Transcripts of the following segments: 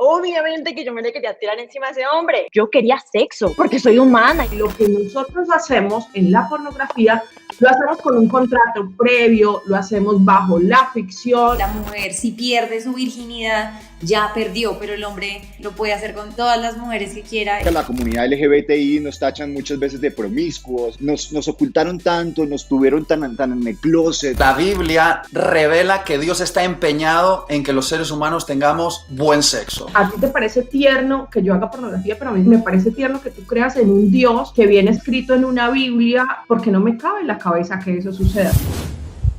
obviamente que yo me le quería tirar encima a ese hombre. Yo quería sexo, porque soy humana. Lo que nosotros hacemos en la pornografía lo hacemos con un contrato previo, lo hacemos bajo la ficción. La mujer, si pierde su virginidad, ya perdió, pero el hombre lo puede hacer con todas las mujeres que quiera. La comunidad LGBTI nos tachan muchas veces de promiscuos, nos ocultaron tanto, nos tuvieron tan en el closet. La Biblia revela que Dios está empeñado en que los seres humanos tengamos buen sexo. A ti te parece tierno que yo haga pornografía, pero a mí me parece tierno que tú creas en un Dios que viene escrito en una Biblia, porque no me cabe en la cabeza que eso suceda.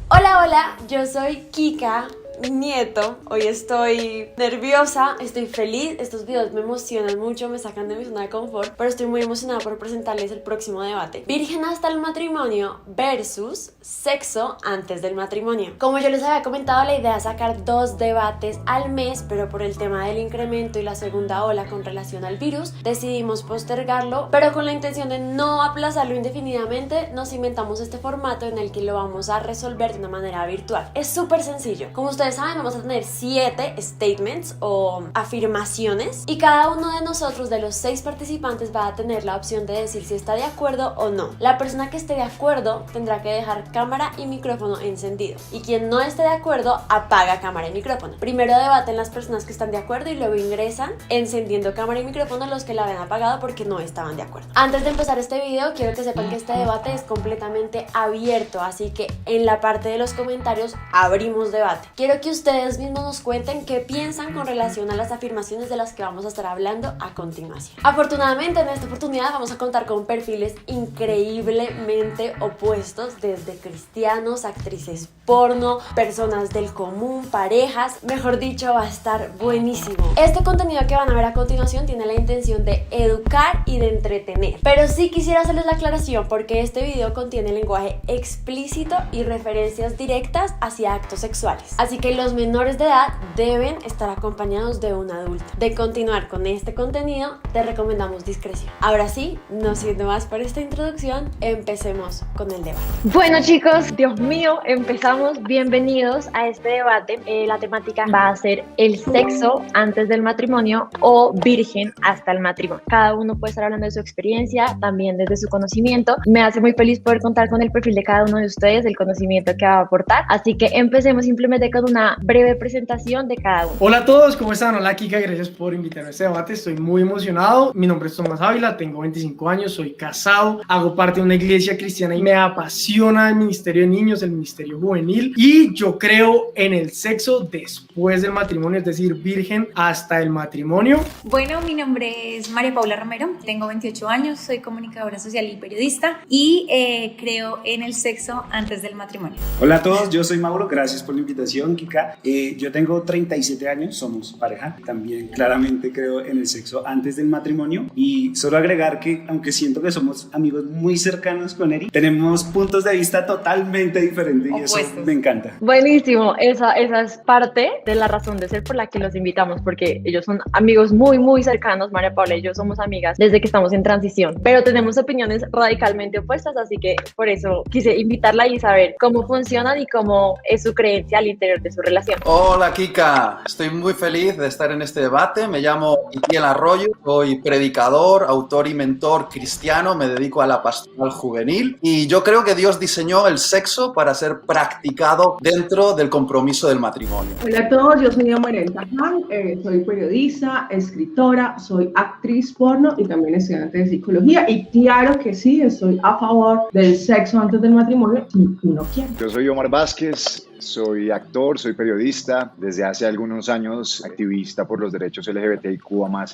Hola, yo soy Kika Nieto. Hoy estoy nerviosa, estoy feliz. Estos videos me emocionan mucho, me sacan de mi zona de confort, pero estoy muy emocionada por presentarles el próximo debate: virgen hasta el matrimonio versus sexo antes del matrimonio. Como yo les había comentado, la idea es sacar 2 debates al mes, pero por el tema del incremento y la segunda ola con relación al virus, decidimos postergarlo, pero con la intención de no aplazarlo indefinidamente. Nos inventamos este formato en el que lo vamos a resolver de una manera virtual. Es súper sencillo. Como ustedes saben, vamos a tener 7 statements o afirmaciones, y cada uno de nosotros, de los 6 participantes, va a tener la opción de decir si está de acuerdo o no. La persona que esté de acuerdo tendrá que dejar cámara y micrófono encendido, y quien no esté de acuerdo apaga cámara y micrófono. Primero debaten las personas que están de acuerdo y luego ingresan encendiendo cámara y micrófono los que la habían apagado porque no estaban de acuerdo. Antes de empezar este video, quiero que sepan que este debate es completamente abierto, así que en la parte de los comentarios abrimos debate. Quiero que ustedes mismos nos cuenten qué piensan con relación a las afirmaciones de las que vamos a estar hablando a continuación. Afortunadamente, en esta oportunidad vamos a contar con perfiles increíblemente opuestos, desde cristianos, actrices porno, personas del común, parejas. Mejor dicho, va a estar buenísimo. Este contenido que van a ver a continuación tiene la intención de educar y de entretener, pero sí quisiera hacerles la aclaración porque este video contiene lenguaje explícito y referencias directas hacia actos sexuales, así que los menores de edad deben estar acompañados de un adulto. De continuar con este contenido, te recomendamos discreción. Ahora sí, no siendo más por esta introducción, empecemos con el debate. Bueno, chicos, Dios mío, empezamos. Bienvenidos a este debate. La temática va a ser el sexo antes del matrimonio o virgen hasta el matrimonio. Cada uno puede estar hablando de su experiencia, también desde su conocimiento. Me hace muy feliz poder contar con el perfil de cada uno de ustedes, el conocimiento que va a aportar. Así que empecemos simplemente con una breve presentación de cada uno. Hola a todos, ¿cómo están? Hola Kika, gracias por invitarme a este debate. Estoy muy emocionado. Mi nombre es Tomás Ávila, tengo 25 años, soy casado, hago parte de una iglesia cristiana y me apasiona el ministerio de niños, el ministerio juvenil, y yo creo en el sexo después del matrimonio, es decir, virgen hasta el matrimonio. Bueno, mi nombre es María Paula Romero, tengo 28 años, soy comunicadora social y periodista y creo en el sexo antes del matrimonio. Hola a todos, yo soy Mauro, gracias por la invitación, Kika. Yo tengo 37 años, somos pareja, también claramente creo en el sexo antes del matrimonio, y solo agregar que aunque siento que somos amigos muy cercanos con Eri, tenemos puntos de vista totalmente diferentes y eso me encanta. Buenísimo, esa es parte de la razón de ser por la que los invitamos, porque ellos son amigos muy cercanos. María Paula y yo somos amigas desde que estamos en transición, pero tenemos opiniones radicalmente opuestas, así que por eso quise invitarla y saber cómo funcionan y cómo es su creencia al interior de su relación. Hola Kika, estoy muy feliz de estar en este debate. Me llamo Itiel Arroyo, soy predicador, autor y mentor cristiano, me dedico a la pastoral juvenil y yo creo que Dios diseñó el sexo para ser practicado dentro del compromiso del matrimonio. Hola a todos, yo soy Amarenta Juan, soy periodista, escritora, soy actriz porno y también estudiante de psicología, y claro que sí, estoy a favor del sexo antes del matrimonio si uno quiere. Yo soy Omar Vázquez, soy actor, soy periodista, desde hace algunos años activista por los derechos LGBTIQ+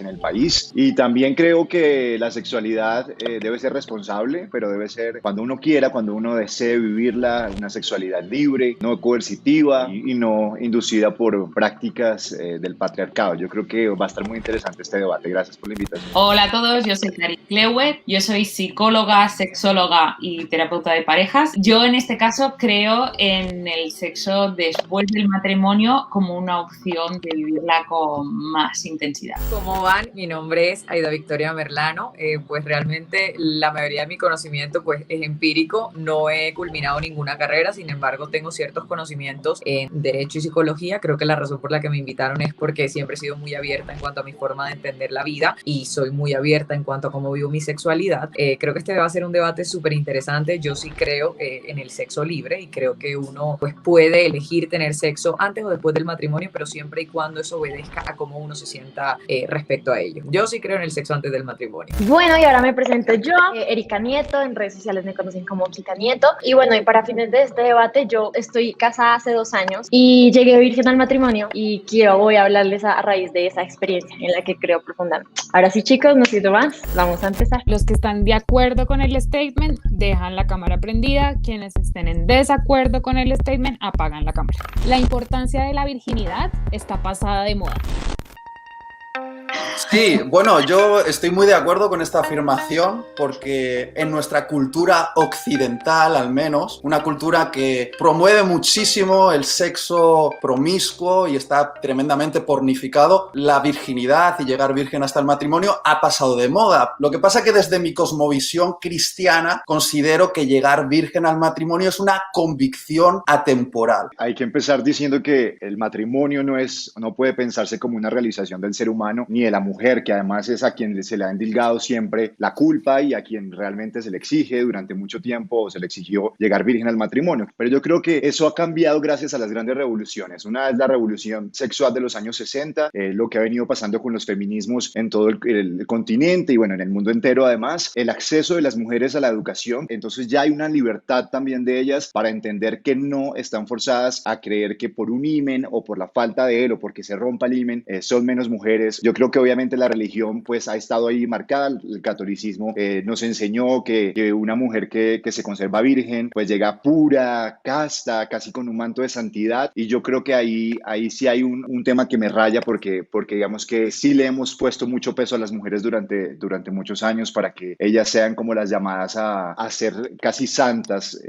en el país, y también creo que la sexualidad debe ser responsable, pero debe ser cuando uno quiera, cuando uno desee vivirla, una sexualidad libre, no coercitiva y no inducida por prácticas del patriarcado. Yo creo que va a estar muy interesante este debate. Gracias por la invitación. Hola a todos, yo soy Clarice Clewett, yo soy psicóloga, sexóloga y terapeuta de parejas. Yo en este caso creo en el sexo sexo después del matrimonio como una opción de vivirla con más intensidad. ¿Cómo van? Mi nombre es Aida Victoria Merlano. Pues realmente la mayoría de mi conocimiento pues es empírico. No he culminado ninguna carrera, sin embargo tengo ciertos conocimientos en Derecho y Psicología. Creo que la razón por la que me invitaron es porque siempre he sido muy abierta en cuanto a mi forma de entender la vida y soy muy abierta en cuanto a cómo vivo mi sexualidad. Creo que este va a ser un debate súper interesante. Yo sí creo en el sexo libre y creo que uno pues puede elegir tener sexo antes o después del matrimonio, pero siempre y cuando eso obedezca a cómo uno se sienta respecto a ello. Yo sí creo en el sexo antes del matrimonio. Bueno, y ahora me presento yo, Erika Nieto, en redes sociales me conocen como Kika Nieto. Y bueno, y para fines de este debate, yo estoy casada hace 2 años y llegué virgen al matrimonio y voy a hablarles a raíz de esa experiencia en la que creo profundamente. Ahora sí, chicos, no siento más, vamos a empezar. Los que están de acuerdo con el statement dejan la cámara prendida, quienes estén en desacuerdo con el statement apagan la cámara. La importancia de la virginidad está pasada de moda. Sí, bueno, yo estoy muy de acuerdo con esta afirmación porque en nuestra cultura occidental, al menos, una cultura que promueve muchísimo el sexo promiscuo y está tremendamente pornificado, la virginidad y llegar virgen hasta el matrimonio ha pasado de moda. Lo que pasa es que desde mi cosmovisión cristiana considero que llegar virgen al matrimonio es una convicción atemporal. Hay que empezar diciendo que el matrimonio no puede pensarse como una realización del ser humano ni de la mujer, que además es a quien se le ha endilgado siempre la culpa y a quien realmente se le exige durante mucho tiempo o se le exigió llegar virgen al matrimonio. Pero yo creo que eso ha cambiado gracias a las grandes revoluciones. Una es la revolución sexual de los años 60, lo que ha venido pasando con los feminismos en todo el continente y bueno, en el mundo entero además, el acceso de las mujeres a la educación. Entonces ya hay una libertad también de ellas para entender que no están forzadas a creer que por un himen o por la falta de él o porque se rompa el himen son menos mujeres. Yo creo que obviamente la religión pues ha estado ahí marcada. El catolicismo nos enseñó que una mujer que se conserva virgen pues llega pura, casta, casi con un manto de santidad, y yo creo que ahí sí hay un tema que me raya porque digamos que sí le hemos puesto mucho peso a las mujeres durante muchos años para que ellas sean como las llamadas a ser casi santas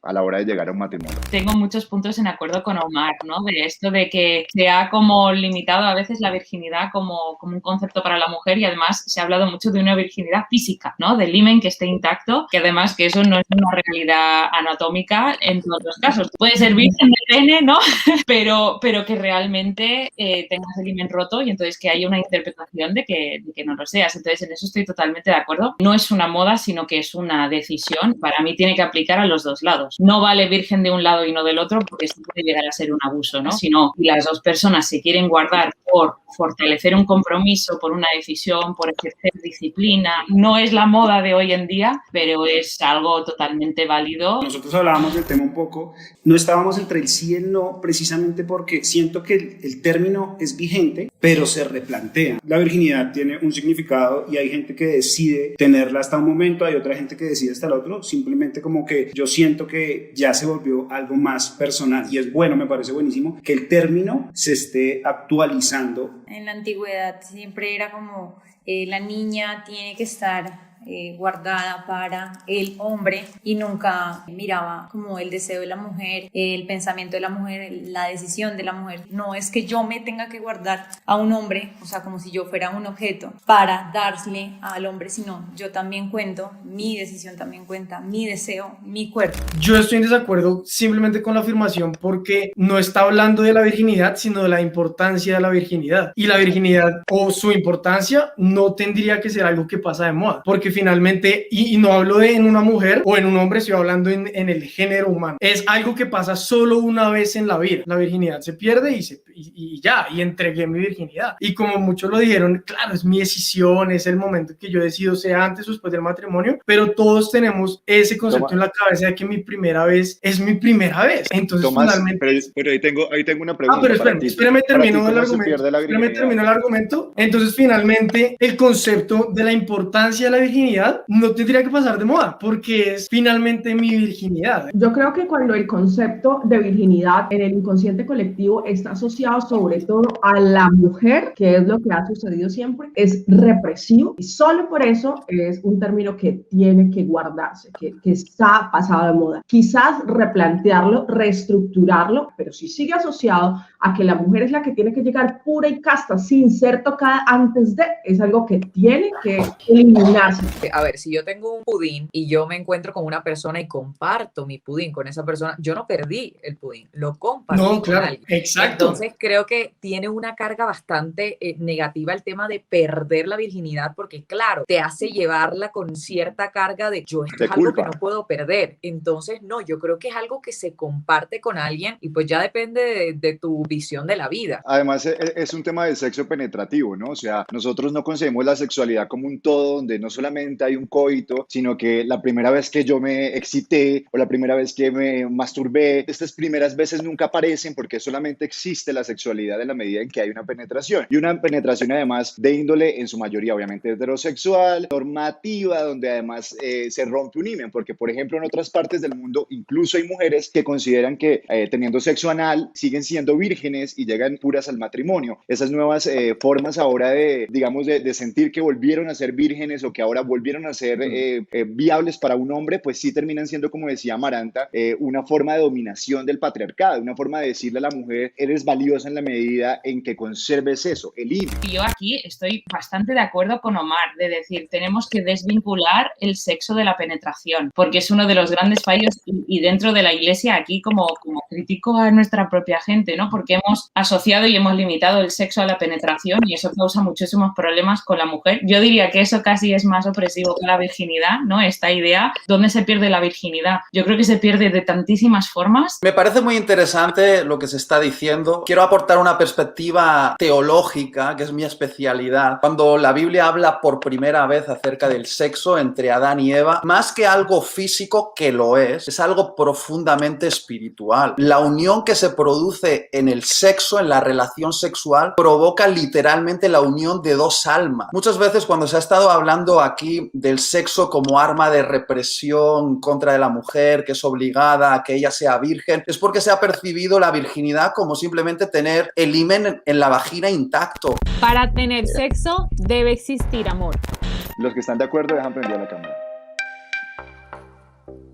a la hora de llegar a un matrimonio. Tengo muchos puntos en acuerdo con Omar, ¿no? De esto de que se ha como limitado a veces la virginidad como un concepto para la mujer, y además se ha hablado mucho de una virginidad física, ¿no? Del himen que esté intacto, que además que eso no es una realidad anatómica en todos los casos. Puede ser virgen de pene, ¿no? pero que realmente tengas el himen roto y entonces que haya una interpretación de que no lo seas. Entonces en eso estoy totalmente de acuerdo. No es una moda, sino que es una decisión. Para mí tiene que aplicar a los dos lados. No vale virgen de un lado y no del otro porque esto puede llegar a ser un abuso, ¿no? Si no, las dos personas se quieren guardar por fortalecer un compromiso, por una decisión, por ejercer disciplina. No es la moda de hoy en día, pero es algo totalmente válido. Nosotros hablábamos del tema un poco, no estábamos entre el sí y el no, precisamente porque siento que el término es vigente, pero se replantea. La virginidad tiene un significado y hay gente que decide tenerla hasta un momento, hay otra gente que decide hasta el otro, simplemente como que yo siento que ya se volvió algo más personal y es bueno, me parece buenísimo que el término se esté actualizando. En la antigüedad siempre era como la niña tiene que estar guardada para el hombre y nunca miraba como el deseo de la mujer, el pensamiento de la mujer, la decisión de la mujer. No es que yo me tenga que guardar a un hombre, o sea, como si yo fuera un objeto para darle al hombre, sino yo también cuento, mi decisión también cuenta, mi deseo, mi cuerpo. Yo estoy en desacuerdo simplemente con la afirmación porque no está hablando de la virginidad, sino de la importancia de la virginidad. Y la virginidad o su importancia no tendría que ser algo que pasa de moda, porque finalmente, y no hablo en una mujer o en un hombre, estoy hablando en el género humano, es algo que pasa solo una vez en la vida. La virginidad se pierde y ya, y entregué mi virginidad. Y como muchos lo dijeron, claro, es mi decisión, es el momento que yo decido, sea antes o después del matrimonio, pero todos tenemos ese concepto en la cabeza de que mi primera vez es mi primera vez. Entonces, Tomás, finalmente... pero ahí tengo una pregunta. pero espérame, termino el argumento. Entonces, finalmente, el concepto de la importancia de la virginidad virginidad no tendría que pasar de moda porque es finalmente mi virginidad. Yo creo que cuando el concepto de virginidad en el inconsciente colectivo está asociado sobre todo a la mujer, que es lo que ha sucedido siempre, es represivo y solo por eso es un término que tiene que guardarse, que está pasado de moda. Quizás replantearlo, reestructurarlo, pero si sigue asociado a que la mujer es la que tiene que llegar pura y casta sin ser tocada antes de, es algo que tiene que eliminarse. A ver, si yo tengo un pudín y yo me encuentro con una persona y comparto mi pudín con esa persona, yo no perdí el pudín, lo compartí con claro, alguien. exacto. Entonces creo que tiene una carga bastante negativa el tema de perder la virginidad, porque claro, te hace llevarla con cierta carga de yo, esto es algo que no puedo perder. Entonces no, yo creo que es algo que se comparte con alguien y pues ya depende de tu visión de la vida. Además, es un tema del sexo penetrativo, ¿no? O sea, nosotros no concebimos la sexualidad como un todo donde no solamente hay un coito, sino que la primera vez que yo me excité o la primera vez que me masturbé, estas primeras veces nunca aparecen porque solamente existe la sexualidad en la medida en que hay una penetración. Y una penetración además de índole, en su mayoría obviamente heterosexual, normativa, donde además se rompe un himen, porque por ejemplo en otras partes del mundo incluso hay mujeres que consideran que teniendo sexo anal siguen siendo vírgenes y llegan puras al matrimonio. Esas nuevas formas ahora de sentir que volvieron a ser vírgenes o que ahora volvieron a ser viables para un hombre, pues sí terminan siendo, como decía Amaranta, una forma de dominación del patriarcado, una forma de decirle a la mujer, eres valiosa en la medida en que conserves eso, el himen. Yo aquí estoy bastante de acuerdo con Omar, de decir, tenemos que desvincular el sexo de la penetración, porque es uno de los grandes fallos y dentro de la Iglesia aquí como crítico a nuestra propia gente, ¿no? Porque hemos asociado y hemos limitado el sexo a la penetración y eso causa muchísimos problemas con la mujer. Yo diría que eso casi es más opresivo que la virginidad, ¿no? Esta idea, ¿dónde se pierde la virginidad? Yo creo que se pierde de tantísimas formas. Me parece muy interesante lo que se está diciendo. Quiero aportar una perspectiva teológica, que es mi especialidad. Cuando la Biblia habla por primera vez acerca del sexo entre Adán y Eva, más que algo físico, que lo es algo profundamente espiritual. La unión que se produce en el sexo, en la relación sexual, provoca literalmente la unión de dos almas. Muchas veces cuando se ha estado hablando aquí del sexo como arma de represión contra de la mujer, que es obligada a que ella sea virgen, es porque se ha percibido la virginidad como simplemente tener el himen en la vagina intacto. Para tener sexo debe existir amor. Los que están de acuerdo dejan prendida la cámara.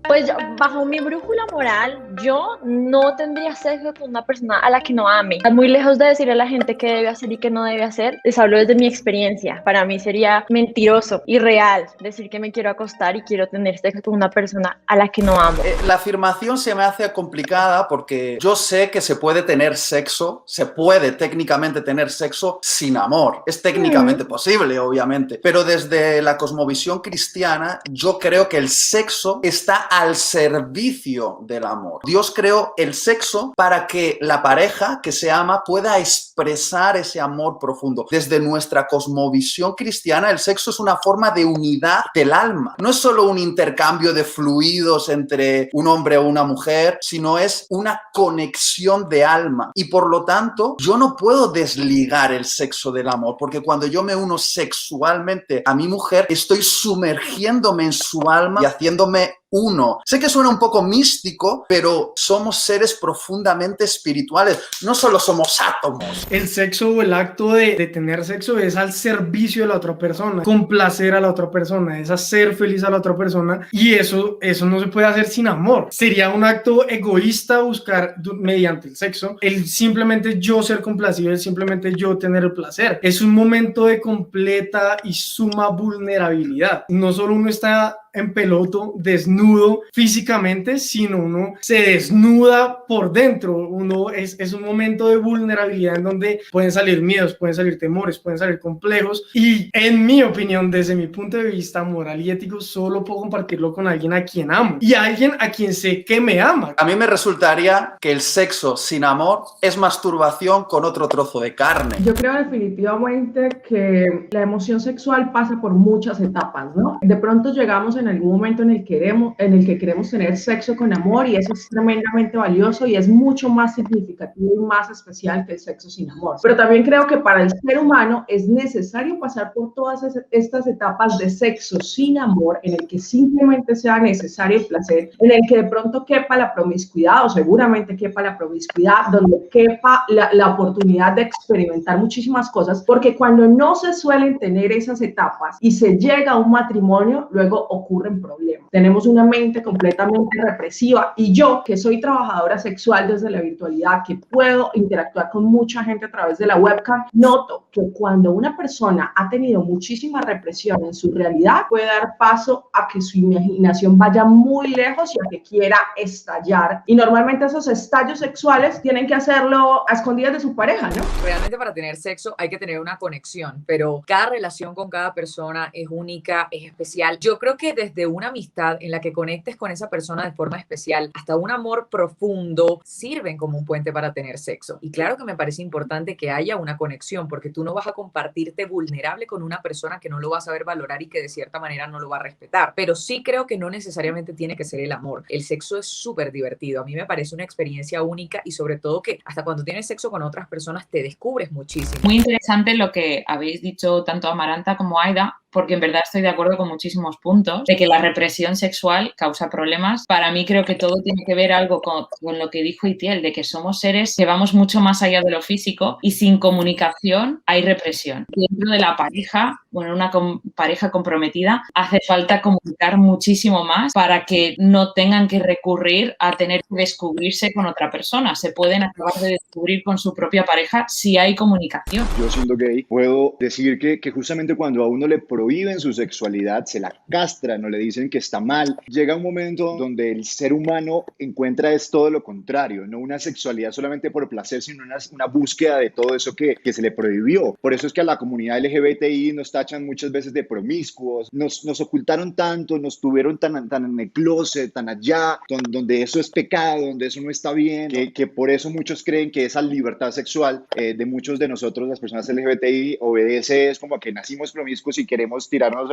Pues bajo mi brújula moral, yo no tendría sexo con una persona a la que no ame. Muy lejos de decirle a la gente qué debe hacer y qué no debe hacer, les hablo desde mi experiencia. Para mí sería mentiroso, irreal, decir que me quiero acostar y quiero tener sexo con una persona a la que no amo. La afirmación se me hace complicada porque yo sé que se puede tener sexo, se puede técnicamente tener sexo sin amor. Es técnicamente posible, obviamente. Pero desde la cosmovisión cristiana, yo creo que el sexo está al servicio del amor. Dios creó el sexo para que la pareja que se ama pueda expresar ese amor profundo. Desde nuestra cosmovisión cristiana, el sexo es una forma de unidad del alma. No es solo un intercambio de fluidos entre un hombre o una mujer, sino es una conexión de alma. Y por lo tanto, yo no puedo desligar el sexo del amor, porque cuando yo me uno sexualmente a mi mujer, estoy sumergiéndome en su alma y haciéndome uno. Sé que suena un poco místico, pero somos seres profundamente espirituales. No solo somos átomos. El sexo o el acto de tener sexo es al servicio de la otra persona, complacer a la otra persona, es hacer feliz a la otra persona y eso no se puede hacer sin amor. Sería un acto egoísta buscar mediante el sexo, el simplemente yo ser complacido, el simplemente yo tener el placer. Es un momento de completa y suma vulnerabilidad. No solo uno está en peloto, desnudo físicamente, sino uno se desnuda por dentro. Uno es un momento de vulnerabilidad en donde pueden salir miedos, pueden salir temores, pueden salir complejos y en mi opinión, desde mi punto de vista moral y ético, solo puedo compartirlo con alguien a quien amo y alguien a quien sé que me ama. A mí me resultaría que el sexo sin amor es masturbación con otro trozo de carne. Yo creo definitivamente que la emoción sexual pasa por muchas etapas, ¿no? De pronto llegamos en algún momento en el que queremos tener sexo con amor, y eso es tremendamente valioso y es mucho más significativo y más especial que el sexo sin amor. Pero también creo que para el ser humano es necesario pasar por todas estas etapas de sexo sin amor, en el que simplemente sea necesario el placer, en el que de pronto quepa la promiscuidad, o seguramente quepa la promiscuidad, donde quepa la oportunidad de experimentar muchísimas cosas, porque cuando no se suelen tener esas etapas y se llega a un matrimonio, luego ocurren problemas. Tenemos una mente completamente represiva, y yo, que soy trabajadora sexual desde la virtualidad, que puedo interactuar con mucha gente a través de la webcam, noto que cuando una persona ha tenido muchísima represión en su realidad, puede dar paso a que su imaginación vaya muy lejos y a que quiera estallar. Y normalmente esos estallos sexuales tienen que hacerlo a escondidas de su pareja, ¿no? Realmente para tener sexo hay que tener una conexión, pero cada relación con cada persona es única, es especial. Yo creo que desde una amistad en la que conectes con esa persona de forma especial hasta un amor profundo sirven como un puente para tener sexo. Y claro que me parece importante que haya una conexión, porque tú no vas a compartirte vulnerable con una persona que no lo va a saber valorar y que de cierta manera no lo va a respetar. Pero sí creo que no necesariamente tiene que ser el amor. El sexo es súper divertido. A mí me parece una experiencia única, y sobre todo que hasta cuando tienes sexo con otras personas te descubres muchísimo. Muy interesante lo que habéis dicho tanto Amaranta como Aida, porque en verdad estoy de acuerdo con muchísimos puntos, de que la represión sexual causa problemas. Para mí creo que todo tiene que ver algo con lo que dijo Itiel, de que somos seres que vamos mucho más allá de lo físico, y sin comunicación hay represión. Dentro de la pareja, bueno, una pareja comprometida, hace falta comunicar muchísimo más para que no tengan que recurrir a tener que descubrirse con otra persona. Se pueden acabar de descubrir con su propia pareja si hay comunicación. Yo, siendo gay, puedo decir que justamente cuando a uno le prohíben su sexualidad, se la castran o le dicen que está mal, llega un momento donde el ser humano encuentra es todo lo contrario, no una sexualidad solamente por placer, sino una búsqueda de todo eso que se le prohibió. Por eso es que a la comunidad LGBTI nos tachan muchas veces de promiscuos, nos ocultaron tanto, nos tuvieron tan en el closet, tan allá, donde eso es pecado, donde eso no está bien, que por eso muchos creen que esa libertad sexual de muchos de nosotros, las personas LGBTI, obedece es como a que nacimos promiscuos y queremos tirarnos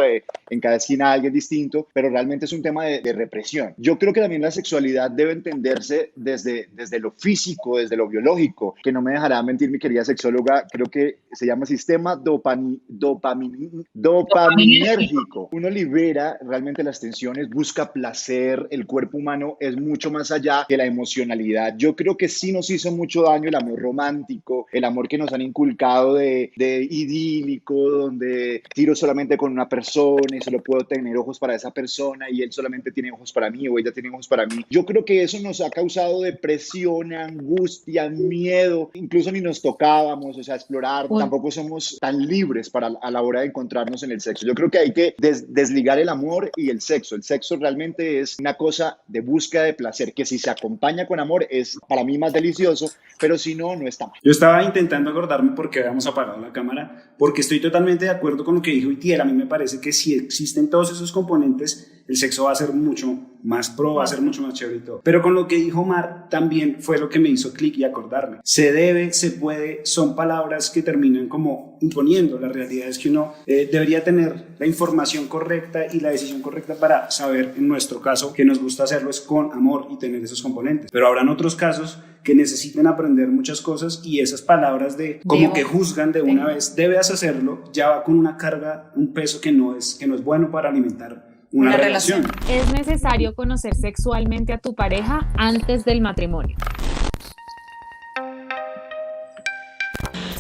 en cada esquina a alguien distinto, pero realmente es un tema de represión. Yo creo que también la sexualidad debe entenderse desde lo físico, desde lo biológico, que no me dejará mentir mi querida sexóloga, creo que se llama sistema dopaminérgico. Uno libera realmente las tensiones, busca placer, el cuerpo humano es mucho más allá que la emocionalidad. Yo creo que sí nos hizo mucho daño el amor romántico, el amor que nos han inculcado de idílico, donde tiro solamente con una persona y solo puedo tener ojos para esa persona y él solamente tiene ojos para mí o ella tiene ojos para mí. Yo creo que eso nos ha causado depresión, angustia, miedo, incluso ni nos tocábamos, o sea, explorar, tampoco somos tan libres a la hora de encontrarnos en el sexo. Yo creo que hay que desligar el amor y el sexo. El sexo realmente es una cosa de búsqueda de placer, que si se acompaña con amor es para mí más delicioso, pero si no, no está mal. Yo estaba intentando acordarme por qué habíamos apagado la cámara, porque estoy totalmente de acuerdo con lo que dijo Itiel. A mí me parece que si existen todos esos componentes, el sexo va a ser mucho más pro, va a ser mucho más chévere y todo. Pero con lo que dijo Mar, también fue lo que me hizo clic y acordarme. Se debe, se puede, son palabras que terminan como imponiendo. La realidad es que uno debería tener la información correcta y la decisión correcta para saber, en nuestro caso, que nos gusta hacerlo es con amor y tener esos componentes. Pero habrán otros casos que necesiten aprender muchas cosas, y esas palabras de como que juzgan de una vez, debes hacerlo, ya va con una carga, un peso que no es bueno para alimentar una relación. Es necesario conocer sexualmente a tu pareja antes del matrimonio.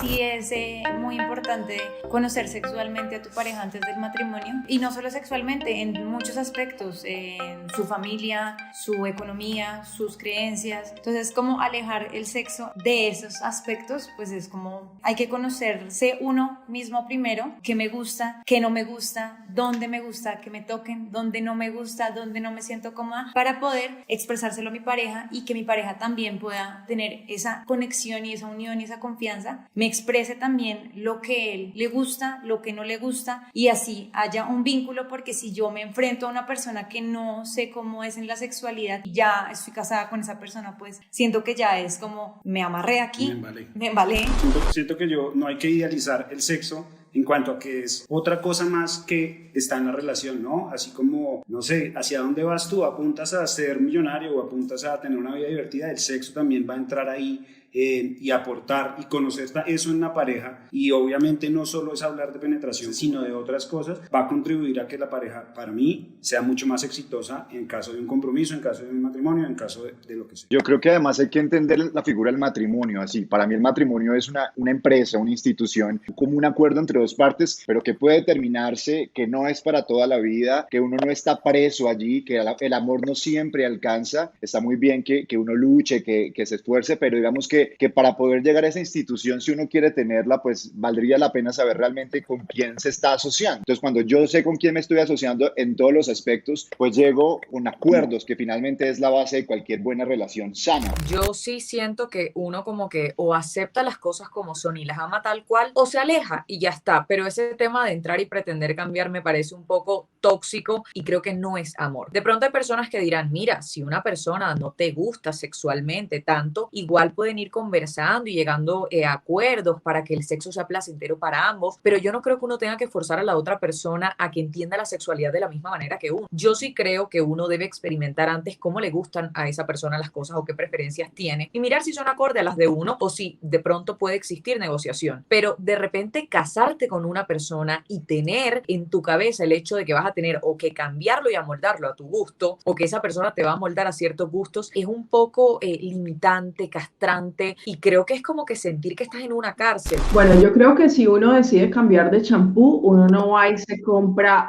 Sí, es muy importante conocer sexualmente a tu pareja antes del matrimonio, y no solo sexualmente, en muchos aspectos, en su familia, su economía, sus creencias. Entonces, como alejar el sexo de esos aspectos, pues es como hay que conocerse uno mismo primero, qué me gusta, qué no me gusta, dónde me gusta que me toquen, dónde no me gusta, dónde no me siento cómoda, para poder expresárselo a mi pareja y que mi pareja también pueda tener esa conexión y esa unión y esa confianza, me exprese también lo que él le gusta, lo que no le gusta, y así haya un vínculo. Porque si yo me enfrento a una persona que no sé cómo es en la sexualidad y ya estoy casada con esa persona, pues siento que ya es como me amarré aquí, me embalé. Siento que no hay que idealizar el sexo. en cuanto a que es otra cosa más que está en la relación, ¿no? Así como, no sé, ¿hacia dónde vas tú? ¿Apuntas a ser millonario o apuntas a tener una vida divertida? El sexo también va a entrar ahí y aportar y conocer eso en la pareja, y obviamente no solo es hablar de penetración sino de otras cosas, va a contribuir a que la pareja, para mí, sea mucho más exitosa en caso de un compromiso, en caso de un matrimonio, en caso de lo que sea. Yo creo que además hay que entender la figura del matrimonio así. Para mí el matrimonio es una empresa, una institución, como un acuerdo entre dos partes, pero que puede determinarse que no es para toda la vida, que uno no está preso allí, que el amor no siempre alcanza. Está muy bien que uno luche, que se esfuerce, pero digamos que para poder llegar a esa institución, si uno quiere tenerla, pues valdría la pena saber realmente con quién se está asociando. Entonces, cuando yo sé con quién me estoy asociando en todos los aspectos, pues llego con acuerdos, que finalmente es la base de cualquier buena relación sana. Yo sí siento que uno como que o acepta las cosas como son y las ama tal cual, o se aleja y ya está. Pero ese tema de entrar y pretender cambiar me parece un poco tóxico y creo que no es amor. De pronto hay personas que dirán, mira, si una persona no te gusta sexualmente tanto, igual pueden ir conversando y llegando a acuerdos para que el sexo sea placentero para ambos, pero yo no creo que uno tenga que forzar a la otra persona a que entienda la sexualidad de la misma manera que uno. Yo sí creo que uno debe experimentar antes cómo le gustan a esa persona las cosas o qué preferencias tiene y mirar si son acorde a las de uno o si de pronto puede existir negociación. Pero de repente casarte con una persona y tener en tu cabeza el hecho de que vas a tener o que cambiarlo y amoldarlo a tu gusto o que esa persona te va a moldar a ciertos gustos es un poco limitante, castrante, y creo que es como que sentir que estás en una cárcel. Bueno, yo creo que si uno decide cambiar de champú, uno no va y se compra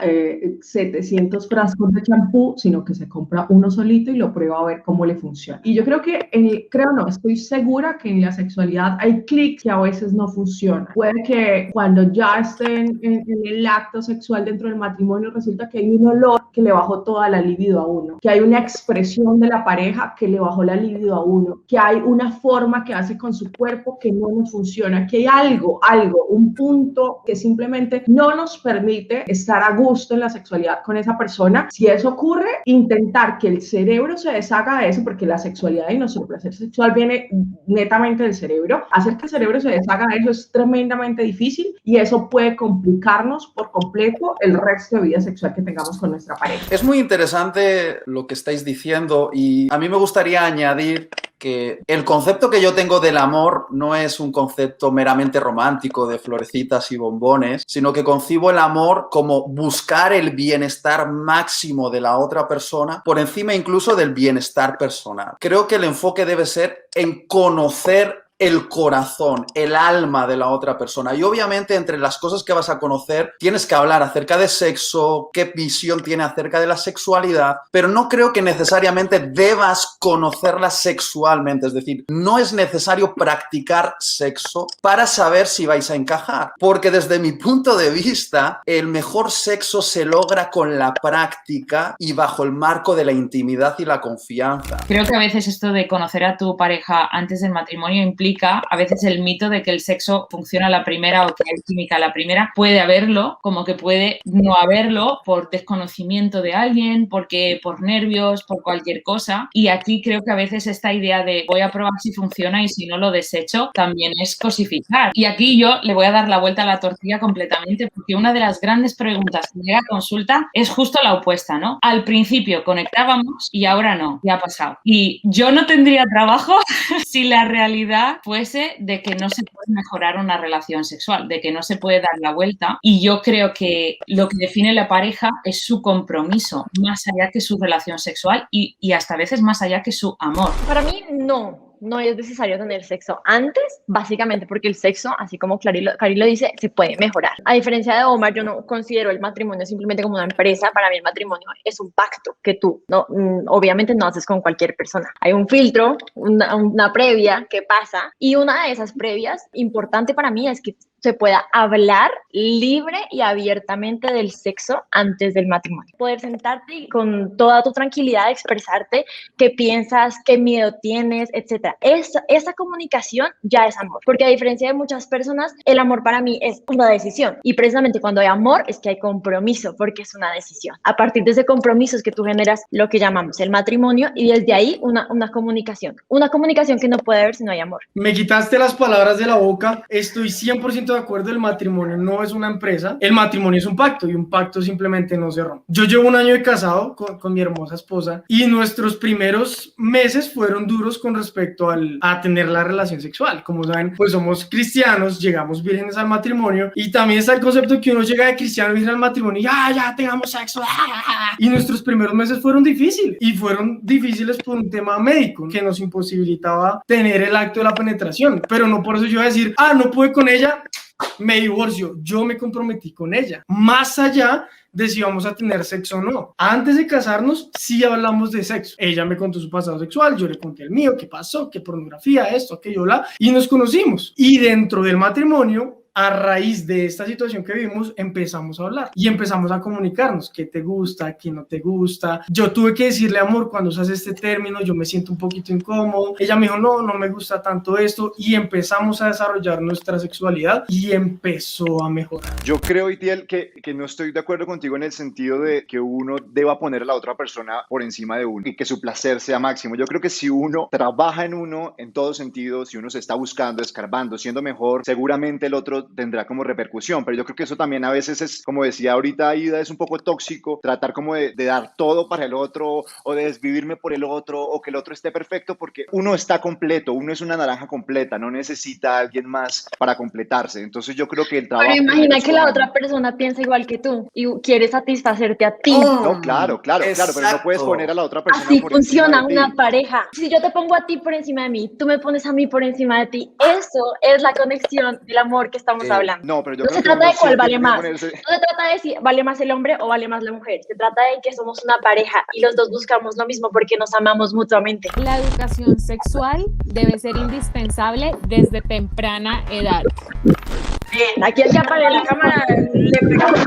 700 frascos de champú, sino que se compra uno solito y lo prueba a ver cómo le funciona. Y yo creo que, estoy segura que en la sexualidad hay clics que a veces no funcionan. Puede que cuando ya estén en el acto sexual dentro del matrimonio resulta que hay un olor que le bajó toda la libido a uno, que hay una expresión de la pareja que le bajó la libido a uno, que hay una forma que hace con su cuerpo que no nos funciona, que hay algo, un punto que simplemente no nos permite estar a gusto en la sexualidad con esa persona. Si eso ocurre, intentar que el cerebro se deshaga de eso, porque la sexualidad y nuestro placer sexual viene netamente del cerebro. Hacer que el cerebro se deshaga de eso es tremendamente difícil y eso puede complicarnos por completo el resto de vida sexual que tengamos con nuestra pareja. Es muy interesante lo que estáis diciendo y a mí me gustaría añadir que el concepto que yo tengo del amor no es un concepto meramente romántico de florecitas y bombones, sino que concibo el amor como buscar el bienestar máximo de la otra persona por encima incluso del bienestar personal. Creo que el enfoque debe ser en conocer el corazón, el alma de la otra persona. Y obviamente entre las cosas que vas a conocer tienes que hablar acerca de sexo, qué visión tiene acerca de la sexualidad, pero no creo que necesariamente debas conocerla sexualmente. Es decir, no es necesario practicar sexo para saber si vais a encajar. Porque desde mi punto de vista, el mejor sexo se logra con la práctica y bajo el marco de la intimidad y la confianza. Creo que a veces esto de conocer a tu pareja antes del matrimonio implica a veces el mito de que el sexo funciona a la primera o que hay química a la primera. Puede haberlo, como que puede no haberlo por desconocimiento de alguien, porque por nervios, por cualquier cosa. Y aquí creo que a veces esta idea de voy a probar si funciona y si no lo desecho también es cosificar. Y aquí yo le voy a dar la vuelta a la tortilla completamente, porque una de las grandes preguntas que llega a consulta es justo la opuesta, ¿no? Al principio conectábamos y ahora no, ya ha pasado. Y yo no tendría trabajo si la realidad fuese de que no se puede mejorar una relación sexual, de que no se puede dar la vuelta. Y yo creo que lo que define la pareja es su compromiso, más allá que su relación sexual y hasta a veces más allá que su amor. Para mí no es necesario tener sexo antes, básicamente porque el sexo, así como Cari lo dice, se puede mejorar. A diferencia de Omar, yo no considero el matrimonio simplemente como una empresa. Para mí el matrimonio es un pacto que tú obviamente no haces con cualquier persona. Hay un filtro, una previa que pasa, y una de esas previas importante para mí es que se pueda hablar libre y abiertamente del sexo antes del matrimonio. Poder sentarte y con toda tu tranquilidad expresarte qué piensas, qué miedo tienes, etc. Esa comunicación ya es amor, porque a diferencia de muchas personas, el amor para mí es una decisión, y precisamente cuando hay amor es que hay compromiso, porque es una decisión. A partir de ese compromiso es que tú generas lo que llamamos el matrimonio, y desde ahí una comunicación que no puede haber si no hay amor. Me quitaste las palabras de la boca. Estoy 100% 100% de acuerdo, el matrimonio no es una empresa, el matrimonio es un pacto y un pacto simplemente no se rompe. Yo llevo un año de casado con mi hermosa esposa y nuestros primeros meses fueron duros con respecto a tener la relación sexual. Como saben, pues somos cristianos, llegamos vírgenes al matrimonio y también está el concepto de que uno llega de cristiano virgen al matrimonio y ya tengamos sexo. Y nuestros primeros meses fueron difíciles y fueron difíciles por un tema médico que nos imposibilitaba tener el acto de la penetración, pero no por eso yo iba a decir, no pude con ella, me divorcio. Yo me comprometí con ella, más allá de si vamos a tener sexo o no. Antes de casarnos, sí hablamos de sexo. Ella me contó su pasado sexual, yo le conté el mío, qué pasó, qué pornografía, esto, aquello, y nos conocimos. Y dentro del matrimonio, a raíz de esta situación que vivimos, empezamos a hablar y empezamos a comunicarnos. ¿Qué te gusta? ¿Qué no te gusta? Yo tuve que decirle, amor, cuando usas este término, yo me siento un poquito incómodo. Ella me dijo, no me gusta tanto esto. Y empezamos a desarrollar nuestra sexualidad y empezó a mejorar. Yo creo, Itiel, que no estoy de acuerdo contigo en el sentido de que uno deba poner a la otra persona por encima de uno y que su placer sea máximo. Yo creo que si uno trabaja en uno, en todo sentido, si uno se está buscando, escarbando, siendo mejor, seguramente el otro tendrá como repercusión, pero yo creo que eso también a veces es, como decía ahorita Ida, es un poco tóxico, tratar como de dar todo para el otro o de desvivirme por el otro o que el otro esté perfecto, porque uno está completo, uno es una naranja completa, no necesita a alguien más para completarse. Entonces yo creo que el trabajo... Pero imagina que la otra persona piensa igual que tú y quiere satisfacerte a ti. No, claro, pero no puedes poner a la otra persona así por encima funciona de ti. una pareja. Si yo te pongo a ti por encima de mí, tú me pones a mí por encima de ti, eso es la conexión del amor que estamos hablando. No, pero yo No creo se que trata uno de cuál sí vale tiene que más. ponerse... No se trata de si vale más el hombre o vale más la mujer. Se trata de que somos una pareja y los dos buscamos lo mismo porque nos amamos mutuamente. La educación sexual debe ser indispensable desde temprana edad. Bien, aquí el que apague la cámara le pegamos.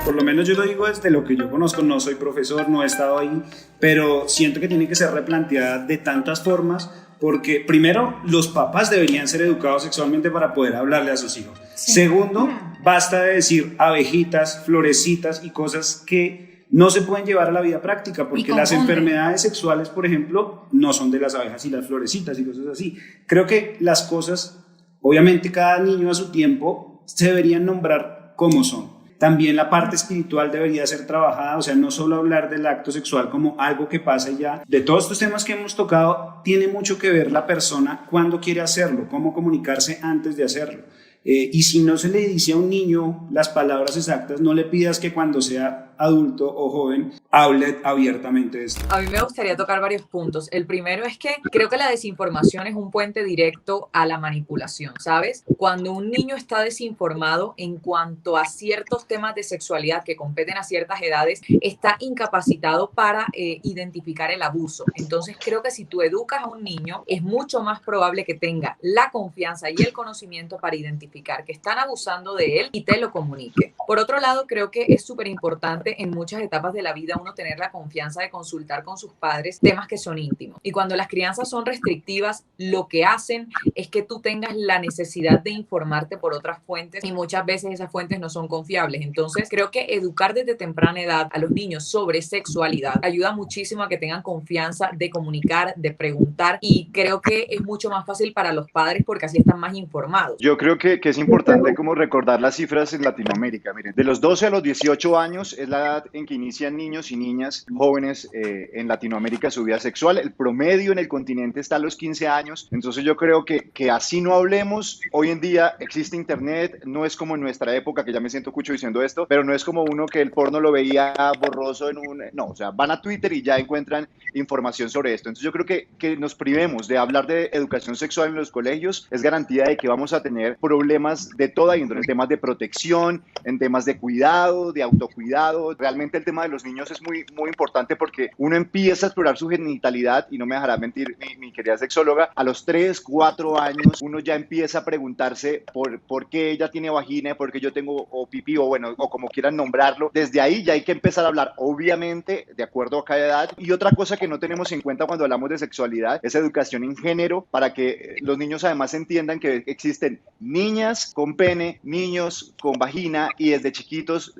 Por lo menos yo lo digo desde lo que yo conozco, no soy profesor, no he estado ahí, pero siento que tiene que ser replanteada de tantas formas, porque primero, los papás deberían ser educados sexualmente para poder hablarle a sus hijos. Sí. Segundo, basta de decir abejitas, florecitas y cosas que no se pueden llevar a la vida práctica, porque las enfermedades sexuales, por ejemplo, no son de las abejas y las florecitas y cosas así. Creo que las cosas, obviamente cada niño a su tiempo, se deberían nombrar como son. También la parte espiritual debería ser trabajada, o sea, no solo hablar del acto sexual como algo que pasa ya. De todos estos temas que hemos tocado, tiene mucho que ver la persona cuándo quiere hacerlo, cómo comunicarse antes de hacerlo. Y si no se le dice a un niño las palabras exactas, no le pidas que cuando sea adulto o joven hable abiertamente de esto. A mí me gustaría tocar varios puntos. El primero es que creo que la desinformación es un puente directo a la manipulación, ¿sabes? Cuando un niño está desinformado en cuanto a ciertos temas de sexualidad que competen a ciertas edades, está incapacitado para identificar el abuso. Entonces creo que si tú educas a un niño, es mucho más probable que tenga la confianza y el conocimiento para identificar que están abusando de él y te lo comunique. Por otro lado, creo que es súper importante en muchas etapas de la vida uno tener la confianza de consultar con sus padres temas que son íntimos. Y cuando las crianzas son restrictivas, lo que hacen es que tú tengas la necesidad de informarte por otras fuentes y muchas veces esas fuentes no son confiables. Entonces, creo que educar desde temprana edad a los niños sobre sexualidad ayuda muchísimo a que tengan confianza de comunicar, de preguntar, y creo que es mucho más fácil para los padres porque así están más informados. Yo creo que es importante como recordar las cifras en Latinoamérica. Miren, de los 12 a los 18 años es la edad en que inician niños y niñas jóvenes en Latinoamérica su vida sexual. El promedio en el continente está a los 15 años. Entonces yo creo que así no hablemos. Hoy en día existe internet, no es como en nuestra época, que ya me siento cucho diciendo esto, pero no es como uno que el porno lo veía borroso en un... No, o sea, van a Twitter y ya encuentran información sobre esto. Entonces yo creo que nos privemos de hablar de educación sexual en los colegios es garantía de que vamos a tener problemas de toda índole, en temas de protección, en temas de cuidado, de autocuidado. Realmente el tema de los niños es muy, muy importante porque uno empieza a explorar su genitalidad, y no me dejará mentir mi querida sexóloga, a los 3, 4 años uno ya empieza a preguntarse por qué ella tiene vagina, por qué yo tengo o pipí, o bueno, o como quieran nombrarlo. Desde ahí ya hay que empezar a hablar, obviamente, de acuerdo a cada edad. Y otra cosa que no tenemos en cuenta cuando hablamos de sexualidad es educación en género, para que los niños además entiendan que existen niñas con pene, niños con vagina, y desde chiquitos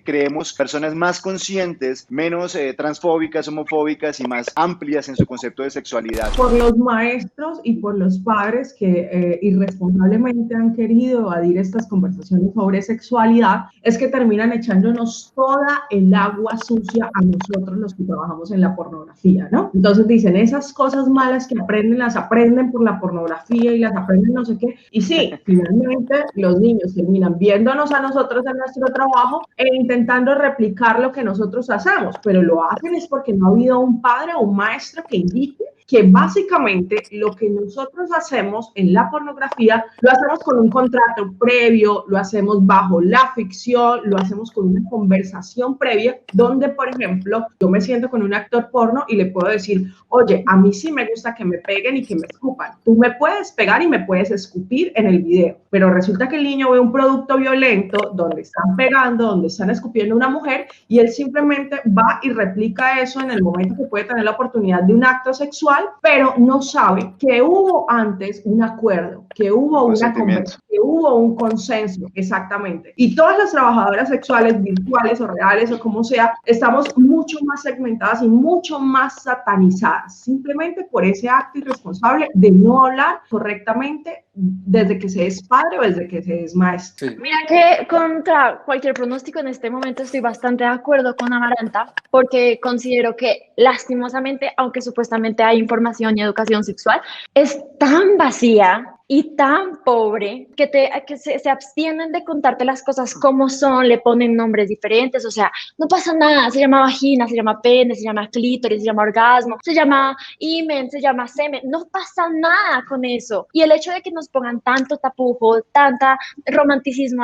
creemos personas más conscientes, menos transfóbicas, homofóbicas y más amplias en su concepto de sexualidad. Por los maestros y por los padres que irresponsablemente han querido evadir estas conversaciones sobre sexualidad, es que terminan echándonos toda el agua sucia a nosotros los que trabajamos en la pornografía, ¿no? Entonces dicen, esas cosas malas que aprenden, las aprenden por la pornografía y las aprenden no sé qué. Y sí, finalmente los niños terminan viéndonos a nosotros en nuestro trabajo e intentando replicar lo que nosotros hacemos, pero lo hacen es porque no ha habido un padre o un maestro que indique que básicamente lo que nosotros hacemos en la pornografía lo hacemos con un contrato previo, lo hacemos bajo la ficción, lo hacemos con una conversación previa donde, por ejemplo, yo me siento con un actor porno y le puedo decir, oye, a mí sí me gusta que me peguen y que me escupan. Tú me puedes pegar y me puedes escupir en el video, pero resulta que el niño ve un producto violento donde están pegando, donde están escupiendo a una mujer y él simplemente va y replica eso en el momento que puede tener la oportunidad de un acto sexual, pero no sabe que hubo antes un acuerdo, que hubo una conversación, que hubo un consenso, exactamente. Y todas las trabajadoras sexuales, virtuales o reales o como sea, estamos mucho más segmentadas y mucho más satanizadas, simplemente por ese acto irresponsable de no hablar correctamente desde que se es padre o desde que se es maestro. Sí. Mira que contra cualquier pronóstico en este momento estoy bastante de acuerdo con Amaranta, porque considero que lastimosamente, aunque supuestamente hay información y educación sexual, es tan vacía y tan pobre que se abstienen de contarte las cosas como son, le ponen nombres diferentes, o sea, no pasa nada, se llama vagina, se llama pene, se llama clítoris, se llama orgasmo, se llama himen, se llama semen, no pasa nada con eso. Y el hecho de que nos pongan tanto tapujo, tanta romanticismo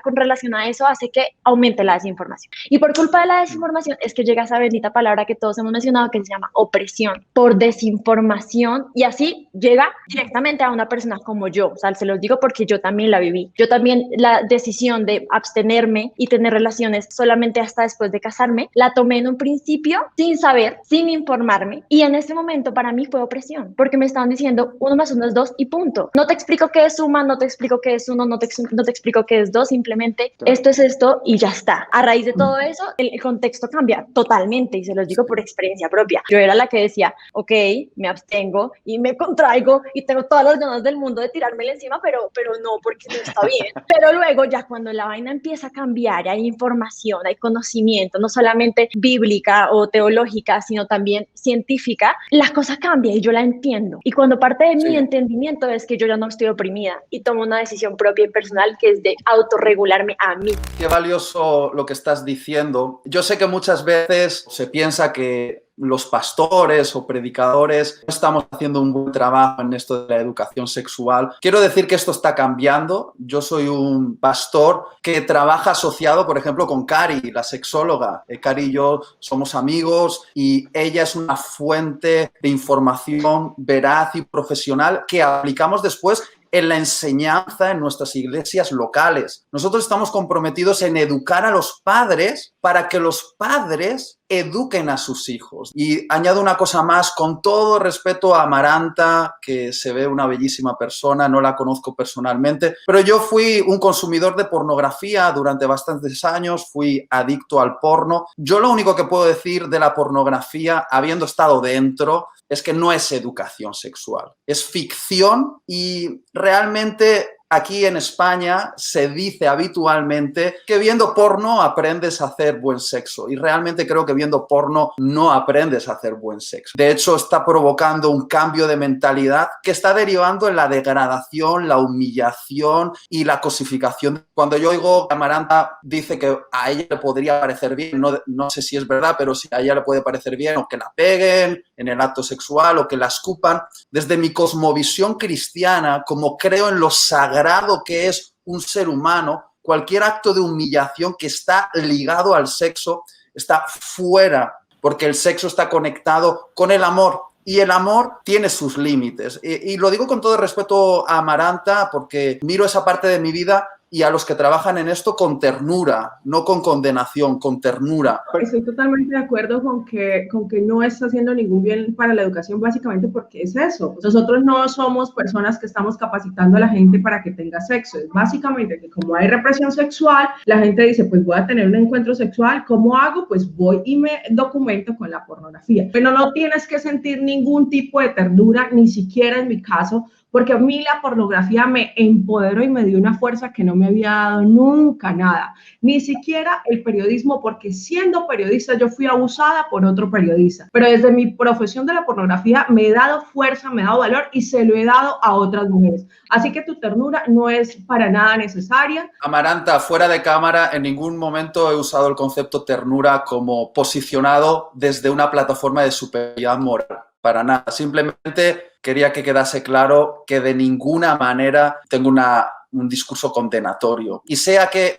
con relación a eso hace que aumente la desinformación. Y por culpa de la desinformación es que llega esa bendita palabra que todos hemos mencionado que se llama opresión, por desinformación, y así llega directamente a una persona como yo, o sea, se los digo porque yo también la viví. Yo también la decisión de abstenerme y tener relaciones solamente hasta después de casarme, la tomé en un principio sin saber, sin informarme, y en ese momento para mí fue opresión, porque me estaban diciendo 1 más 1 es 2 y punto. No te explico qué es suma, no te explico qué es 1, no te explico qué es 2, simplemente esto es esto y ya está. A raíz de todo eso, el contexto cambia totalmente y se los digo por experiencia propia. Yo era la que decía, ok, me abstengo y me contraigo y tengo todas las ganas del mundo de tirármela encima, pero no, porque no está bien. Pero luego ya cuando la vaina empieza a cambiar, hay información, hay conocimiento, no solamente bíblica o teológica, sino también científica, la cosa cambia y yo la entiendo. Y cuando parte de mi entendimiento es que yo ya no estoy oprimida y tomo una decisión propia y personal que es de autorregularme a mí. Qué valioso lo que estás diciendo. Yo sé que muchas veces se piensa que los pastores o predicadores no estamos haciendo un buen trabajo en esto de la educación sexual. Quiero decir que esto está cambiando. Yo soy un pastor que trabaja asociado, por ejemplo, con Cari, la sexóloga. Cari y yo somos amigos y ella es una fuente de información veraz y profesional que aplicamos después en la enseñanza en nuestras iglesias locales. Nosotros estamos comprometidos en educar a los padres para que los padres eduquen a sus hijos. Y añado una cosa más, con todo respeto a Amaranta, que se ve una bellísima persona, no la conozco personalmente, pero yo fui un consumidor de pornografía durante bastantes años, fui adicto al porno. Yo lo único que puedo decir de la pornografía, habiendo estado dentro, es que no es educación sexual, es ficción y realmente aquí en España se dice habitualmente que viendo porno aprendes a hacer buen sexo y realmente creo que viendo porno no aprendes a hacer buen sexo. De hecho, está provocando un cambio de mentalidad que está derivando en la degradación, la humillación y la cosificación. Cuando yo oigo que Amaranta dice que a ella le podría parecer bien, no sé si es verdad, pero si a ella le puede parecer bien o que la peguen en el acto sexual o que la escupan, desde mi cosmovisión cristiana, como creo en lo sagrado que es un ser humano, cualquier acto de humillación que está ligado al sexo está fuera, porque el sexo está conectado con el amor y el amor tiene sus límites. Y lo digo con todo respeto a Amaranta porque miro esa parte de mi vida y a los que trabajan en esto con ternura, no con condenación, con ternura. Estoy totalmente de acuerdo con que no está haciendo ningún bien para la educación, básicamente porque es eso. Nosotros no somos personas que estamos capacitando a la gente para que tenga sexo. Es básicamente que como hay represión sexual, la gente dice, pues voy a tener un encuentro sexual, ¿cómo hago? Pues voy y me documento con la pornografía. Pero no tienes que sentir ningún tipo de ternura, ni siquiera en mi caso, porque a mí la pornografía me empoderó y me dio una fuerza que no me había dado nunca nada, ni siquiera el periodismo, porque siendo periodista yo fui abusada por otro periodista, pero desde mi profesión de la pornografía me he dado fuerza, me he dado valor y se lo he dado a otras mujeres, así que tu ternura no es para nada necesaria. Amaranta, fuera de cámara, en ningún momento he usado el concepto ternura como posicionado desde una plataforma de superioridad moral. Para nada, simplemente quería que quedase claro que de ninguna manera tengo un discurso condenatorio. Y sea que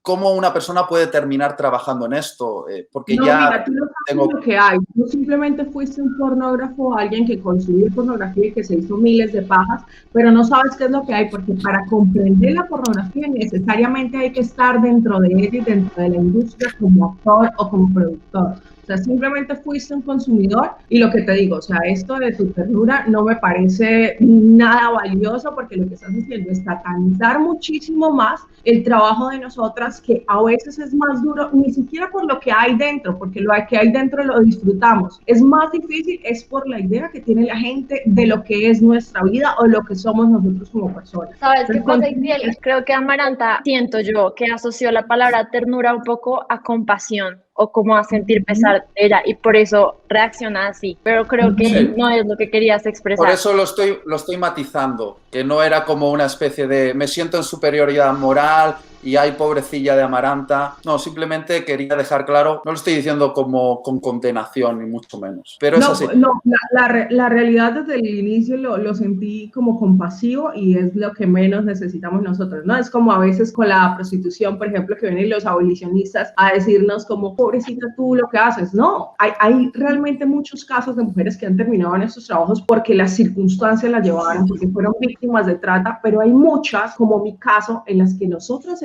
cómo una persona puede terminar trabajando en esto, porque no, ya mira, tú no sabes lo que hay. Tú simplemente fuiste un pornógrafo, alguien que consumió pornografía y que se hizo miles de pajas, pero no sabes qué es lo que hay, porque para comprender la pornografía necesariamente hay que estar dentro de ella y dentro de la industria como actor o como productor. O sea, simplemente fuiste un consumidor y lo que te digo, o sea, esto de tu ternura no me parece nada valioso porque lo que estás haciendo es satanizar muchísimo más el trabajo de nosotras, que a veces es más duro, ni siquiera por lo que hay dentro, porque lo que hay dentro lo disfrutamos. Es más difícil, es por la idea que tiene la gente de lo que es nuestra vida o lo que somos nosotros como personas. ¿Sabes qué pasa, Ixdiel? Creo que Amaranta, siento yo, que asoció la palabra ternura un poco a compasión o como a sentir pesar de ella y por eso reacciona así, pero creo que sí, no es lo que querías expresar. Por eso lo estoy matizando, que no era como una especie de me siento en superioridad moral y ay, pobrecilla de Amaranta. No, simplemente quería dejar claro, no lo estoy diciendo como con condenación, ni mucho menos. Pero no, es así. No, la realidad desde el inicio lo sentí como compasivo y es lo que menos necesitamos nosotros, ¿no? Es como a veces con la prostitución, por ejemplo, que vienen los abolicionistas a decirnos como, pobrecita tú lo que haces. No, hay realmente muchos casos de mujeres que han terminado en estos trabajos porque las circunstancias las llevaron, porque fueron víctimas de trata, pero hay muchas, como mi caso, en las que nosotras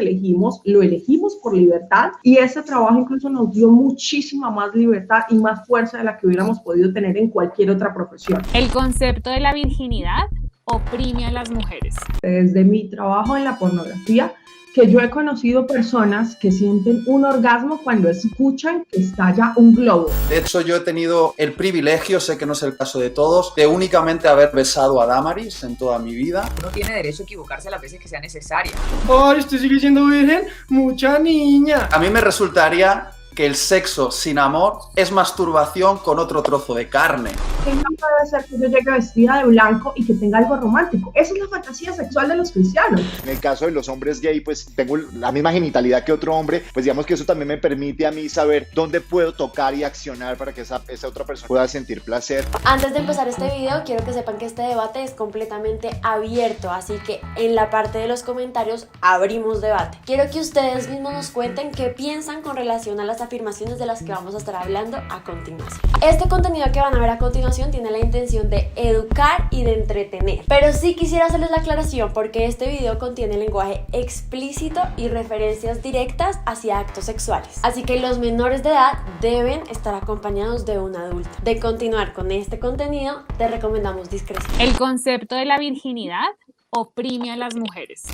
lo elegimos por libertad y ese trabajo incluso nos dio muchísima más libertad y más fuerza de la que hubiéramos podido tener en cualquier otra profesión. El concepto de la virginidad oprime a las mujeres. Desde mi trabajo en la pornografía, que yo he conocido personas que sienten un orgasmo cuando escuchan que estalla un globo. De hecho, yo he tenido el privilegio, sé que no es el caso de todos, de únicamente haber besado a Damaris en toda mi vida. Uno tiene derecho a equivocarse las veces que sea necesaria. Ay, ¿usted sigue siendo virgen? Mucha niña. A mí me resultaría que el sexo sin amor es masturbación con otro trozo de carne. Que no puede ser que yo llegue vestida de blanco y que tenga algo romántico. Esa es la fantasía sexual de los cristianos. En el caso de los hombres gay, pues tengo la misma genitalidad que otro hombre, pues digamos que eso también me permite a mí saber dónde puedo tocar y accionar para que esa otra persona pueda sentir placer. Antes de empezar este video, quiero que sepan que este debate es completamente abierto, así que en la parte de los comentarios abrimos debate. Quiero que ustedes mismos nos cuenten qué piensan con relación a las afirmaciones de las que vamos a estar hablando a continuación. Este contenido que van a ver a continuación tiene la intención de educar y de entretener, pero sí quisiera hacerles la aclaración porque este video contiene lenguaje explícito y referencias directas hacia actos sexuales, así que los menores de edad deben estar acompañados de un adulto. De continuar con este contenido, te recomendamos discreción. El concepto de la virginidad oprime a las mujeres.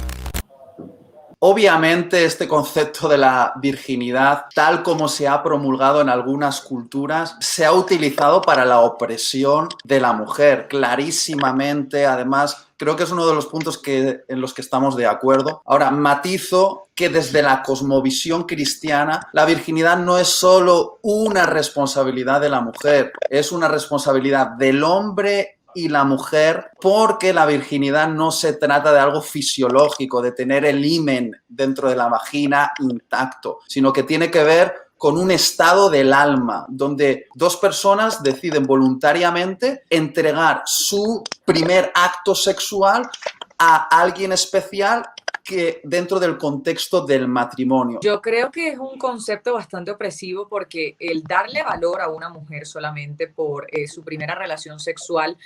Obviamente este concepto de la virginidad, tal como se ha promulgado en algunas culturas, se ha utilizado para la opresión de la mujer, clarísimamente. Además, creo que es uno de los puntos en los que estamos de acuerdo. Ahora, matizo que desde la cosmovisión cristiana, la virginidad no es solo una responsabilidad de la mujer, es una responsabilidad del hombre y la mujer, porque la virginidad no se trata de algo fisiológico, de tener el himen dentro de la vagina intacto, sino que tiene que ver con un estado del alma, donde dos personas deciden voluntariamente entregar su primer acto sexual a alguien especial que dentro del contexto del matrimonio? Yo creo que es un concepto bastante opresivo porque el darle valor a una mujer solamente por su primera relación sexual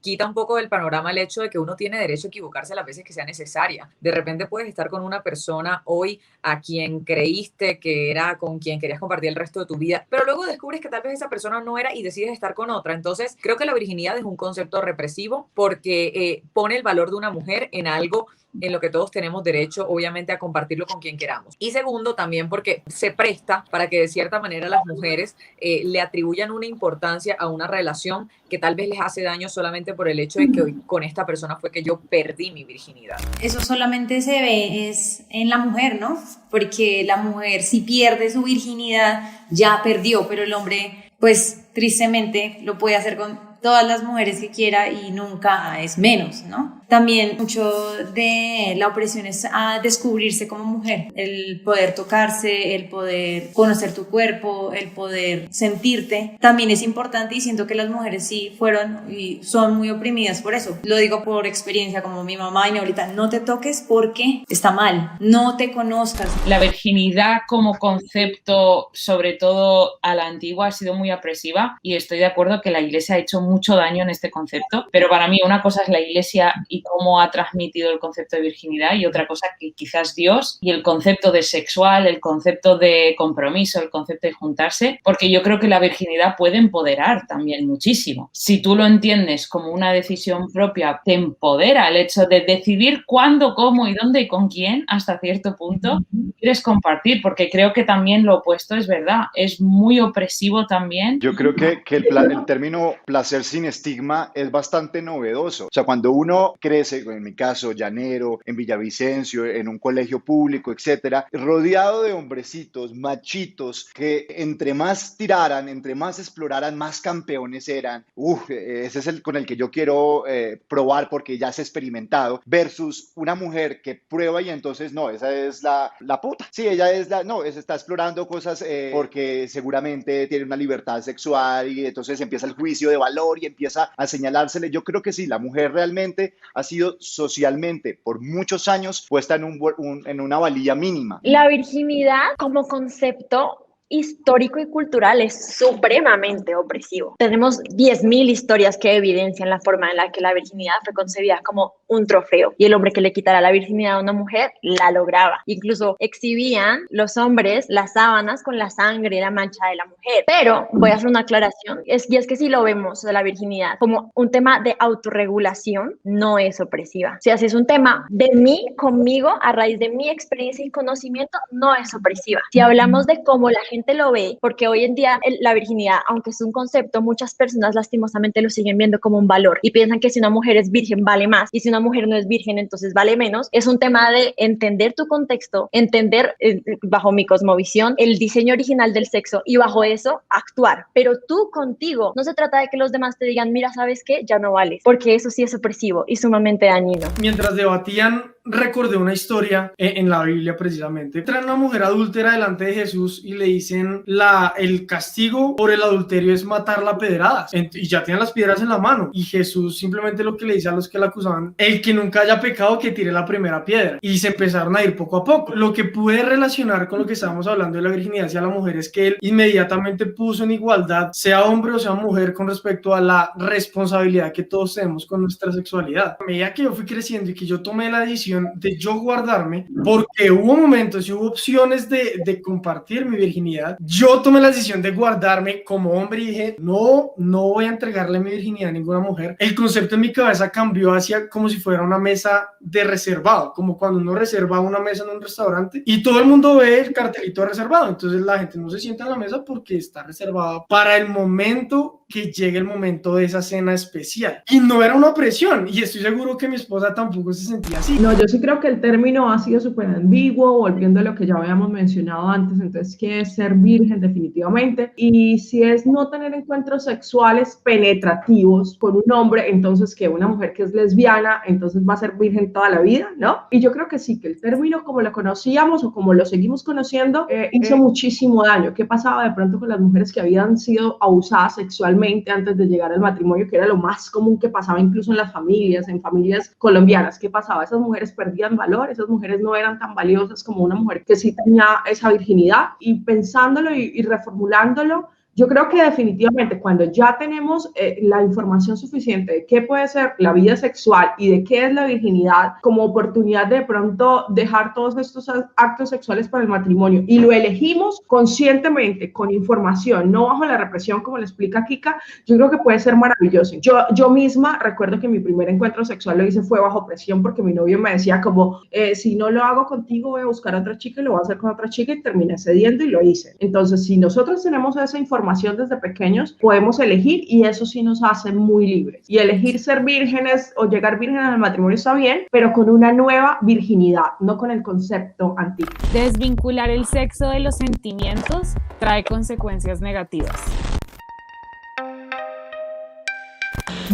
quita un poco del panorama el hecho de que uno tiene derecho a equivocarse las veces que sea necesaria. De repente puedes estar con una persona hoy a quien creíste que era con quien querías compartir el resto de tu vida, pero luego descubres que tal vez esa persona no era y decides estar con otra. Entonces, creo que la virginidad es un concepto represivo porque pone el valor de una mujer en algo en lo que todos tenemos derecho, obviamente, a compartirlo con quien queramos. Y segundo, también porque se presta para que de cierta manera las mujeres le atribuyan una importancia a una relación que tal vez les hace daño solamente por el hecho de que hoy con esta persona fue que yo perdí mi virginidad. Eso solamente se ve es en la mujer, ¿no? Porque la mujer si pierde su virginidad ya perdió, pero el hombre pues tristemente lo puede hacer con todas las mujeres que quiera y nunca es menos, ¿no? También mucho de la opresión es a descubrirse como mujer, el poder tocarse, el poder conocer tu cuerpo, el poder sentirte, también es importante y siento que las mujeres sí fueron y son muy oprimidas por eso. Lo digo por experiencia, como mi mamá y mi abuelita, no te toques porque está mal, no te conozcas. La virginidad como concepto, sobre todo a la antigua, ha sido muy opresiva y estoy de acuerdo que la Iglesia ha hecho mucho daño en este concepto, pero para mí una cosa es la Iglesia y cómo ha transmitido el concepto de virginidad y otra cosa que quizás Dios y el concepto de sexual, el concepto de compromiso, el concepto de juntarse, porque yo creo que la virginidad puede empoderar también muchísimo. Si tú lo entiendes como una decisión propia, te empodera el hecho de decidir cuándo, cómo y dónde y con quién hasta cierto punto quieres compartir, porque creo que también lo opuesto es verdad, es muy opresivo también. Yo creo que el término placer sin estigma es bastante novedoso. O sea, cuando uno crece, en mi caso, llanero, en Villavicencio, en un colegio público, etcétera, rodeado de hombrecitos, machitos, que entre más tiraran, entre más exploraran, más campeones eran. Ese es el con el que yo quiero probar porque ya se ha experimentado, versus una mujer que prueba y entonces, no, esa es la puta. Sí, ella es está explorando cosas porque seguramente tiene una libertad sexual y entonces empieza el juicio de valor y empieza a señalársele. Yo creo que sí, la mujer realmente ha sido socialmente por muchos años puesta en una valía mínima. La virginidad como concepto histórico y cultural es supremamente opresivo. Tenemos 10.000 historias que evidencian la forma en la que la virginidad fue concebida como un trofeo y el hombre que le quitara la virginidad a una mujer la lograba. Incluso exhibían los hombres las sábanas con la sangre y la mancha de la mujer. Pero voy a hacer una aclaración, y es que si lo vemos de la virginidad como un tema de autorregulación, no es opresiva. O sea, si es un tema de mí, conmigo, a raíz de mi experiencia y conocimiento, no es opresiva. Si hablamos de cómo la gente lo ve, porque hoy en día la virginidad, aunque es un concepto, muchas personas lastimosamente lo siguen viendo como un valor y piensan que si una mujer es virgen vale más y si una mujer no es virgen entonces vale menos. Es un tema de entender tu contexto, entender bajo mi cosmovisión el diseño original del sexo y bajo eso actuar, pero tú contigo. No se trata de que los demás te digan, mira, ¿sabes qué? Ya no vales, porque eso sí es opresivo y sumamente dañino. Mientras debatían, recordé una historia en la Biblia precisamente. Traen una mujer adúltera delante de Jesús y le dicen el castigo por el adulterio es matarla a pedradas y ya tienen las piedras en la mano y Jesús simplemente lo que le dice a los que la acusaban, el que nunca haya pecado que tire la primera piedra, y se empezaron a ir poco a poco. Lo que pude relacionar con lo que estábamos hablando de la virginidad hacia la mujer es que él inmediatamente puso en igualdad, sea hombre o sea mujer, con respecto a la responsabilidad que todos tenemos con nuestra sexualidad. A medida que yo fui creciendo y que yo tomé la decisión de yo guardarme, porque hubo momentos y hubo opciones de compartir mi virginidad, yo tomé la decisión de guardarme como hombre y dije, no voy a entregarle mi virginidad a ninguna mujer. El concepto en mi cabeza cambió hacia como si fuera una mesa de reservado, como cuando uno reserva una mesa en un restaurante y todo el mundo ve el cartelito reservado, entonces la gente no se sienta en la mesa porque está reservada para el momento que llegue el momento de esa cena especial. Y no era una opresión, y estoy seguro que mi esposa tampoco se sentía así. No, yo sí creo que el término ha sido súper ambiguo, volviendo a lo que ya habíamos mencionado antes. Entonces, ¿qué es ser virgen? Definitivamente. Y si es no tener encuentros sexuales penetrativos con un hombre, entonces que una mujer que es lesbiana, entonces va a ser virgen toda la vida, ¿no? Y yo creo que sí, que el término como lo conocíamos o como lo seguimos conociendo, hizo muchísimo daño. ¿Qué pasaba de pronto con las mujeres que habían sido abusadas sexualmente sexualmente antes de llegar al matrimonio, que era lo más común que pasaba incluso en familias colombianas. ¿Qué pasaba? Esas mujeres perdían valor, esas mujeres no eran tan valiosas como una mujer que sí tenía esa virginidad. Y pensándolo y reformulándolo, yo creo que definitivamente cuando ya tenemos la información suficiente de qué puede ser la vida sexual y de qué es la virginidad como oportunidad de pronto dejar todos estos actos sexuales para el matrimonio y lo elegimos conscientemente, con información, no bajo la represión como le explica Kika, yo creo que puede ser maravilloso. Yo misma recuerdo que mi primer encuentro sexual lo hice fue bajo presión porque mi novio me decía como, si no lo hago contigo voy a buscar a otra chica y lo voy a hacer con otra chica y terminé cediendo y lo hice. Entonces, si nosotros tenemos esa información desde pequeños, podemos elegir y eso sí nos hace muy libres. Y elegir ser vírgenes o llegar vírgenes al matrimonio está bien, pero con una nueva virginidad, no con el concepto antiguo. Desvincular el sexo de los sentimientos trae consecuencias negativas.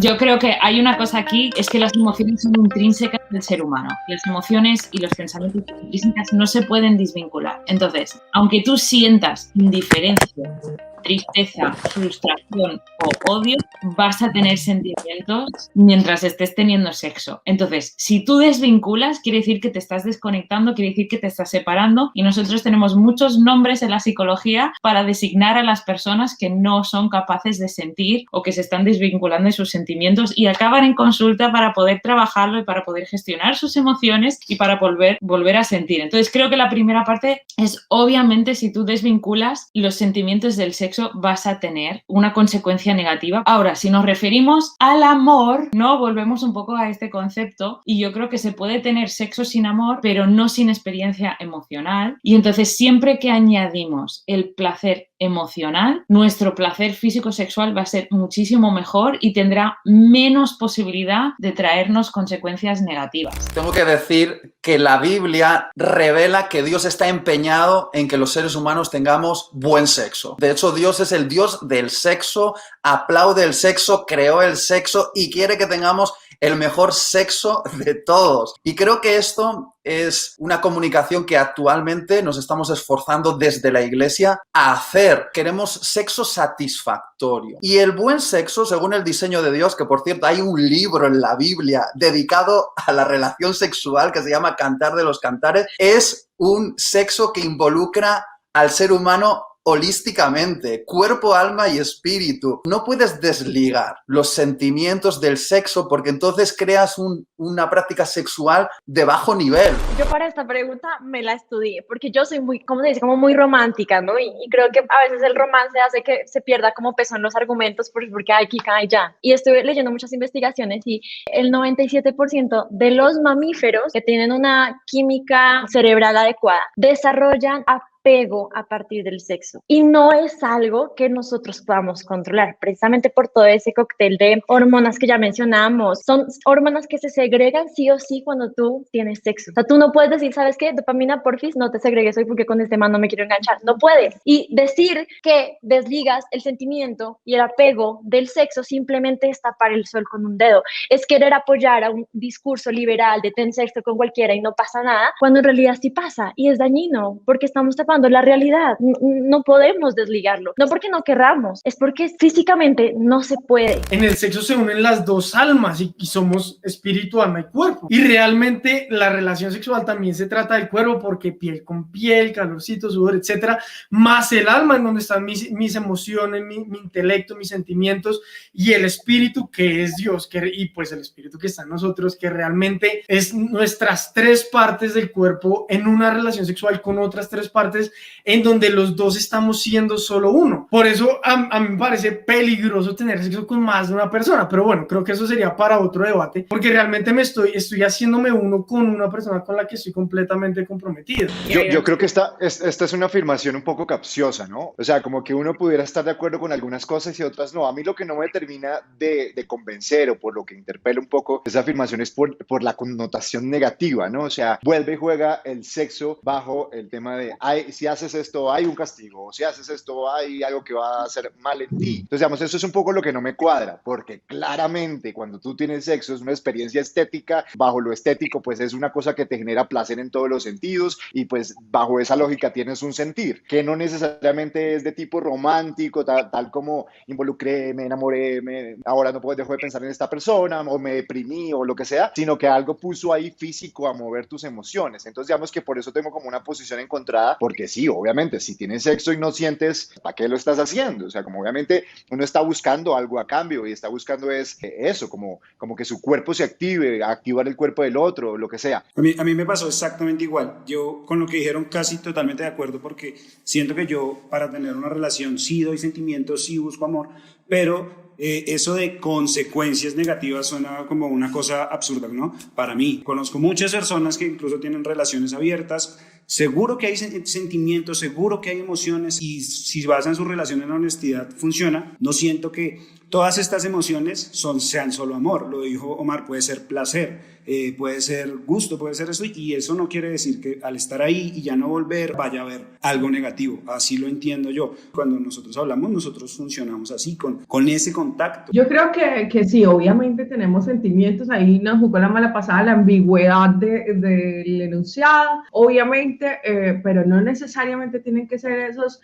Yo creo que hay una cosa aquí, es que las emociones son intrínsecas del ser humano. Las emociones y los pensamientos intrínsecos no se pueden desvincular. Entonces, aunque tú sientas indiferencia, tristeza, frustración o odio, vas a tener sentimientos mientras estés teniendo sexo. Entonces, si tú desvinculas, quiere decir que te estás desconectando, quiere decir que te estás separando, y nosotros tenemos muchos nombres en la psicología para designar a las personas que no son capaces de sentir o que se están desvinculando de sus sentimientos y acaban en consulta para poder trabajarlo y para poder gestionar sus emociones y para volver a sentir. Entonces, creo que la primera parte es, obviamente, si tú desvinculas los sentimientos del sexo, vas a tener una consecuencia negativa. Ahora, si nos referimos al amor, ¿no? Volvemos un poco a este concepto y yo creo que se puede tener sexo sin amor, pero no sin experiencia emocional. Y entonces, siempre que añadimos el placer emocional, nuestro placer físico-sexual va a ser muchísimo mejor y tendrá menos posibilidad de traernos consecuencias negativas. Tengo que decir que la Biblia revela que Dios está empeñado en que los seres humanos tengamos buen sexo. De hecho, Dios es el Dios del sexo, aplaude el sexo, creó el sexo y quiere que tengamos el mejor sexo de todos. Y creo que esto es una comunicación que actualmente nos estamos esforzando desde la Iglesia a hacer. Queremos sexo satisfactorio. Y el buen sexo, según el diseño de Dios, que por cierto hay un libro en la Biblia dedicado a la relación sexual que se llama Cantar de los Cantares, es un sexo que involucra al ser humano holísticamente, cuerpo, alma y espíritu. No puedes desligar los sentimientos del sexo porque entonces creas una práctica sexual de bajo nivel. Yo para esta pregunta me la estudié porque yo soy muy, ¿cómo se dice? Como muy romántica, ¿no? Y creo que a veces el romance hace que se pierda como peso en los argumentos porque hay Kika, hay ya. Y estuve leyendo muchas investigaciones y el 97% de los mamíferos que tienen una química cerebral adecuada desarrollan apego a partir del sexo y no es algo que nosotros podamos controlar precisamente por todo ese cóctel de hormonas que ya mencionamos. Son hormonas que se segregan sí o sí cuando tú tienes sexo. O sea, tú no puedes decir, ¿sabes qué? Dopamina, porfis, no te segregues hoy porque con este man no me quiero enganchar. No puedes. Y decir que desligas el sentimiento y el apego del sexo simplemente es tapar el sol con un dedo. Es querer apoyar a un discurso liberal de ten sexo con cualquiera y no pasa nada, cuando en realidad sí pasa y es dañino porque estamos tapando la realidad. No podemos desligarlo. No porque no querramos, es porque físicamente no se puede. En el sexo se unen las dos almas y somos espíritu, alma y cuerpo. Y realmente la relación sexual también se trata del cuerpo porque piel con piel, calorcito, sudor, etcétera, más el alma en donde están mis emociones, mi intelecto, mis sentimientos y el espíritu que es Dios y pues el espíritu que está en nosotros, que realmente es nuestras tres partes del cuerpo en una relación sexual con otras tres partes en donde los dos estamos siendo solo uno. Por eso a mí me parece peligroso tener sexo con más de una persona, pero bueno, creo que eso sería para otro debate, porque realmente estoy haciéndome uno con una persona con la que estoy completamente comprometido. Yo creo que esta es una afirmación un poco capciosa, ¿no? O sea, como que uno pudiera estar de acuerdo con algunas cosas y otras no. A mí lo que no me termina de convencer o por lo que interpela un poco esa afirmación es por la connotación negativa, ¿no? O sea, vuelve y juega el sexo bajo el tema de si haces esto hay un castigo, o si haces esto hay algo que va a hacer mal en ti. Entonces, digamos, eso es un poco lo que no me cuadra, porque claramente cuando tú tienes sexo es una experiencia estética, bajo lo estético pues es una cosa que te genera placer en todos los sentidos y pues bajo esa lógica tienes un sentir, que no necesariamente es de tipo romántico, tal como involucré, me enamoré, ahora no puedo dejar de pensar en esta persona o me deprimí o lo que sea, sino que algo puso ahí físico a mover tus emociones. Entonces digamos que por eso tengo como una posición encontrada, porque sí, obviamente, si tienes sexo y no sientes, ¿para qué lo estás haciendo? O sea, como obviamente uno está buscando algo a cambio y está buscando es eso, como que su cuerpo se active, activar el cuerpo del otro, lo que sea. A mí me pasó exactamente igual. Yo con lo que dijeron casi totalmente de acuerdo, porque siento que yo para tener una relación sí doy sentimientos, sí busco amor, pero eso de consecuencias negativas suena como una cosa absurda, ¿no? Para mí, conozco muchas personas que incluso tienen relaciones abiertas, seguro que hay sentimientos, seguro que hay emociones, y si basan su relación en la honestidad funciona. No siento que todas estas emociones sean solo amor. Lo dijo Omar, puede ser placer, puede ser gusto, puede ser eso, y eso no quiere decir que al estar ahí y ya no volver vaya a haber algo negativo. Así lo entiendo yo. Cuando nosotros hablamos, nosotros funcionamos así, con ese contacto. Yo creo que sí, obviamente tenemos sentimientos, ahí nos jugó la mala pasada la ambigüedad del enunciado, obviamente, pero no necesariamente tienen que ser esos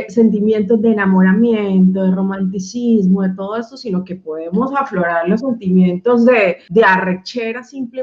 sentimientos de enamoramiento, de romanticismo, de todo esto, sino que podemos aflorar los sentimientos de arrechera, simplemente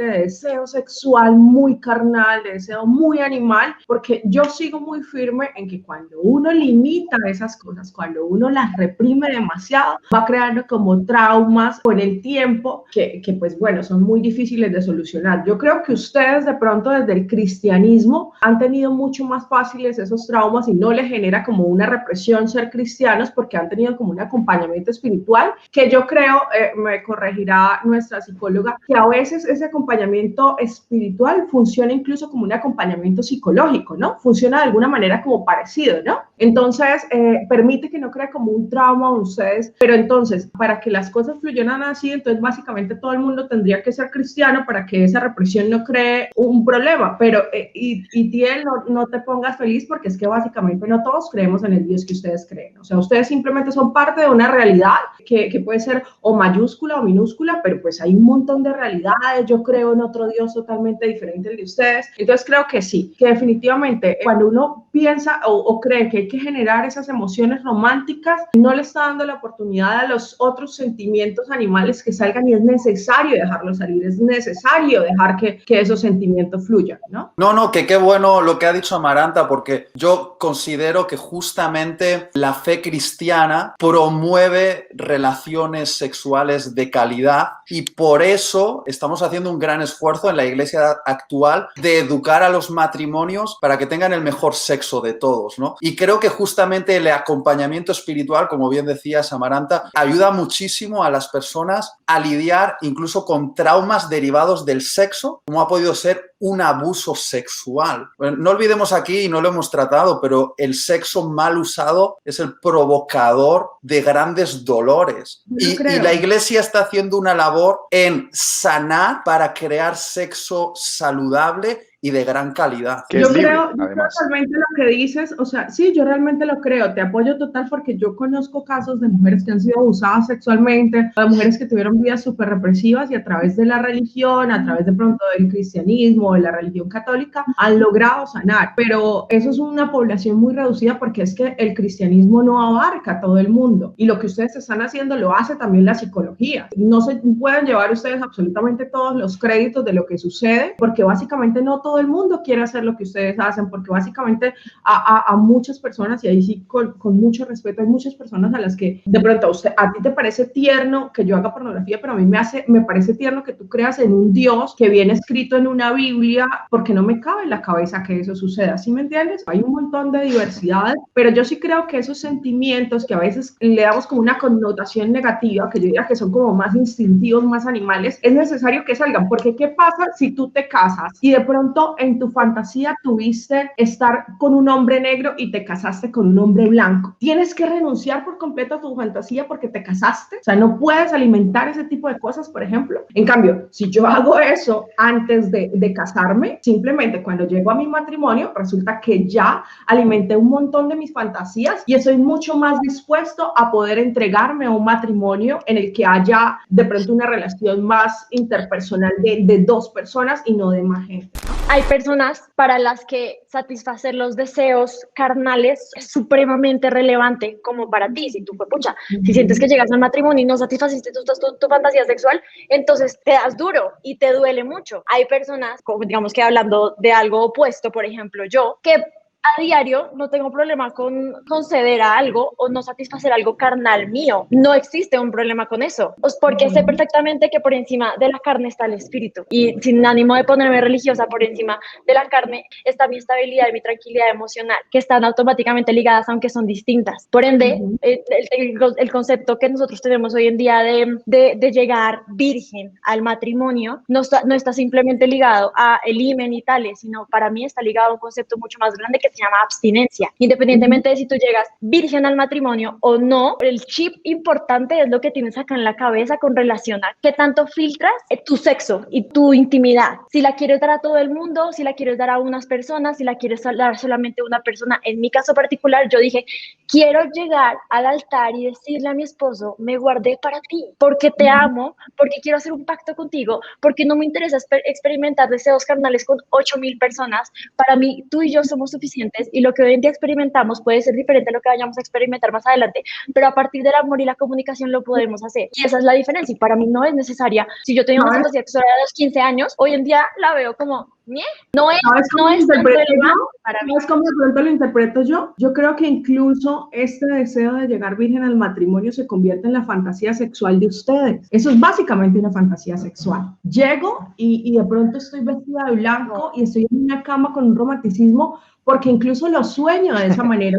de deseo sexual muy carnal, de deseo muy animal, porque yo sigo muy firme en que cuando uno limita esas cosas, cuando uno las reprime demasiado, va creando como traumas con el tiempo que pues bueno, son muy difíciles de solucionar. Yo creo que ustedes de pronto desde el cristianismo han tenido mucho más fáciles esos traumas y no les genera como una represión ser cristianos, porque han tenido como un acompañamiento espiritual, que yo creo, me corregirá nuestra psicóloga, que a veces ese acompañamiento espiritual funciona incluso como un acompañamiento psicológico, ¿no? Funciona de alguna manera como parecido, ¿no? Entonces, permite que no cree como un trauma en ustedes, pero entonces, para que las cosas fluyeran así, entonces básicamente todo el mundo tendría que ser cristiano para que esa represión no cree un problema, pero, y Tiel, no te pongas feliz, porque es que básicamente no todos creemos en el Dios que ustedes creen, o sea, ustedes simplemente son parte de una realidad que puede ser o mayúscula o minúscula, pero pues hay un montón de realidades. Yo creo en otro Dios totalmente diferente al de ustedes. Entonces creo que sí, que definitivamente cuando uno piensa o cree que hay que generar esas emociones románticas, no le está dando la oportunidad a los otros sentimientos animales que salgan, y es necesario dejarlos salir, es necesario dejar que esos sentimientos fluyan, ¿no? No, que qué bueno lo que ha dicho Amaranta, porque yo considero que justamente la fe cristiana promueve relaciones sexuales de calidad, y por eso estamos haciendo un gran esfuerzo en la iglesia actual de educar a los matrimonios para que tengan el mejor sexo de todos, ¿no? Y creo que justamente el acompañamiento espiritual, como bien decías, Amaranta, ayuda muchísimo a las personas a lidiar incluso con traumas derivados del sexo, como ha podido ser un abuso sexual. Bueno, no olvidemos aquí, y no lo hemos tratado, pero el sexo mal usado es el provocador de grandes dolores. Y la iglesia está haciendo una labor en sanar para crear sexo saludable y de gran calidad. Yo creo totalmente lo que dices, o sea, sí, yo realmente lo creo, te apoyo total, porque yo conozco casos de mujeres que han sido abusadas sexualmente, de mujeres que tuvieron vidas súper represivas y a través de la religión, a través de pronto del cristianismo, de la religión católica, han logrado sanar, pero eso es una población muy reducida, porque es que el cristianismo no abarca a todo el mundo, y lo que ustedes están haciendo lo hace también la psicología. No se pueden llevar ustedes absolutamente todos los créditos de lo que sucede, porque básicamente no todo el mundo quiere hacer lo que ustedes hacen, porque básicamente a muchas personas, y ahí sí con mucho respeto, hay muchas personas a las que de pronto a ti te parece tierno que yo haga pornografía, pero a mí me parece tierno que tú creas en un Dios que viene escrito en una Biblia, porque no me cabe en la cabeza que eso suceda, ¿sí me entiendes? Hay un montón de diversidad, pero yo sí creo que esos sentimientos que a veces le damos como una connotación negativa, que yo diría que son como más instintivos, más animales, es necesario que salgan, porque ¿qué pasa si tú te casas y de pronto pronto en tu fantasía tuviste estar con un hombre negro y te casaste con un hombre blanco. Tienes que renunciar por completo a tu fantasía porque te casaste. O sea, no puedes alimentar ese tipo de cosas, por ejemplo. En cambio, si yo hago eso antes de casarme, simplemente cuando llego a mi matrimonio, resulta que ya alimenté un montón de mis fantasías y estoy mucho más dispuesto a poder entregarme a un matrimonio en el que haya de pronto una relación más interpersonal de dos personas y no de más gente. Hay personas para las que satisfacer los deseos carnales es supremamente relevante, como para ti. Si tú, pucha, si sientes que llegas al matrimonio y no satisfaciste tu fantasía sexual, entonces te das duro y te duele mucho. Hay personas, como digamos que hablando de algo opuesto, por ejemplo, yo, que a diario no tengo problema con conceder a algo o no satisfacer algo carnal mío. No existe un problema con eso, porque sé perfectamente que por encima de la carne está el espíritu, y sin ánimo de ponerme religiosa, por encima de la carne está mi estabilidad y mi tranquilidad emocional, que están automáticamente ligadas aunque son distintas. Por ende, el concepto que nosotros tenemos hoy en día de llegar virgen al matrimonio no está simplemente ligado a el himen y tales, sino para mí está ligado a un concepto mucho más grande que se llama abstinencia. Independientemente de si tú llegas virgen al matrimonio o no, el chip importante es lo que tienes acá en la cabeza con relación a qué tanto filtras tu sexo y tu intimidad. Si la quieres dar a todo el mundo, si la quieres dar a unas personas, si la quieres dar solamente a una persona. En mi caso particular, yo dije, quiero llegar al altar y decirle a mi esposo, me guardé para ti, porque te amo, porque quiero hacer un pacto contigo, porque no me interesa experimentar deseos carnales con 8,000 personas. Para mí, tú y yo somos suficientes, y lo que hoy en día experimentamos puede ser diferente a lo que vayamos a experimentar más adelante, pero a partir del amor y la comunicación lo podemos hacer, y esa es la diferencia. Y para mí no es necesaria. Si yo tenía una fantasía sexual a los 15 años, hoy en día la veo como, no es tan relevante para mí. ¿Sabes cómo de pronto lo interpreto yo? Yo creo que incluso este deseo de llegar virgen al matrimonio se convierte en la fantasía sexual de ustedes. Eso es básicamente una fantasía sexual. Llego y de pronto estoy vestida de blanco y estoy en una cama con un romanticismo, porque incluso lo sueño de esa manera.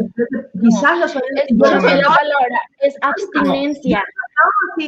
Quizás lo sueño. La palabra es abstinencia.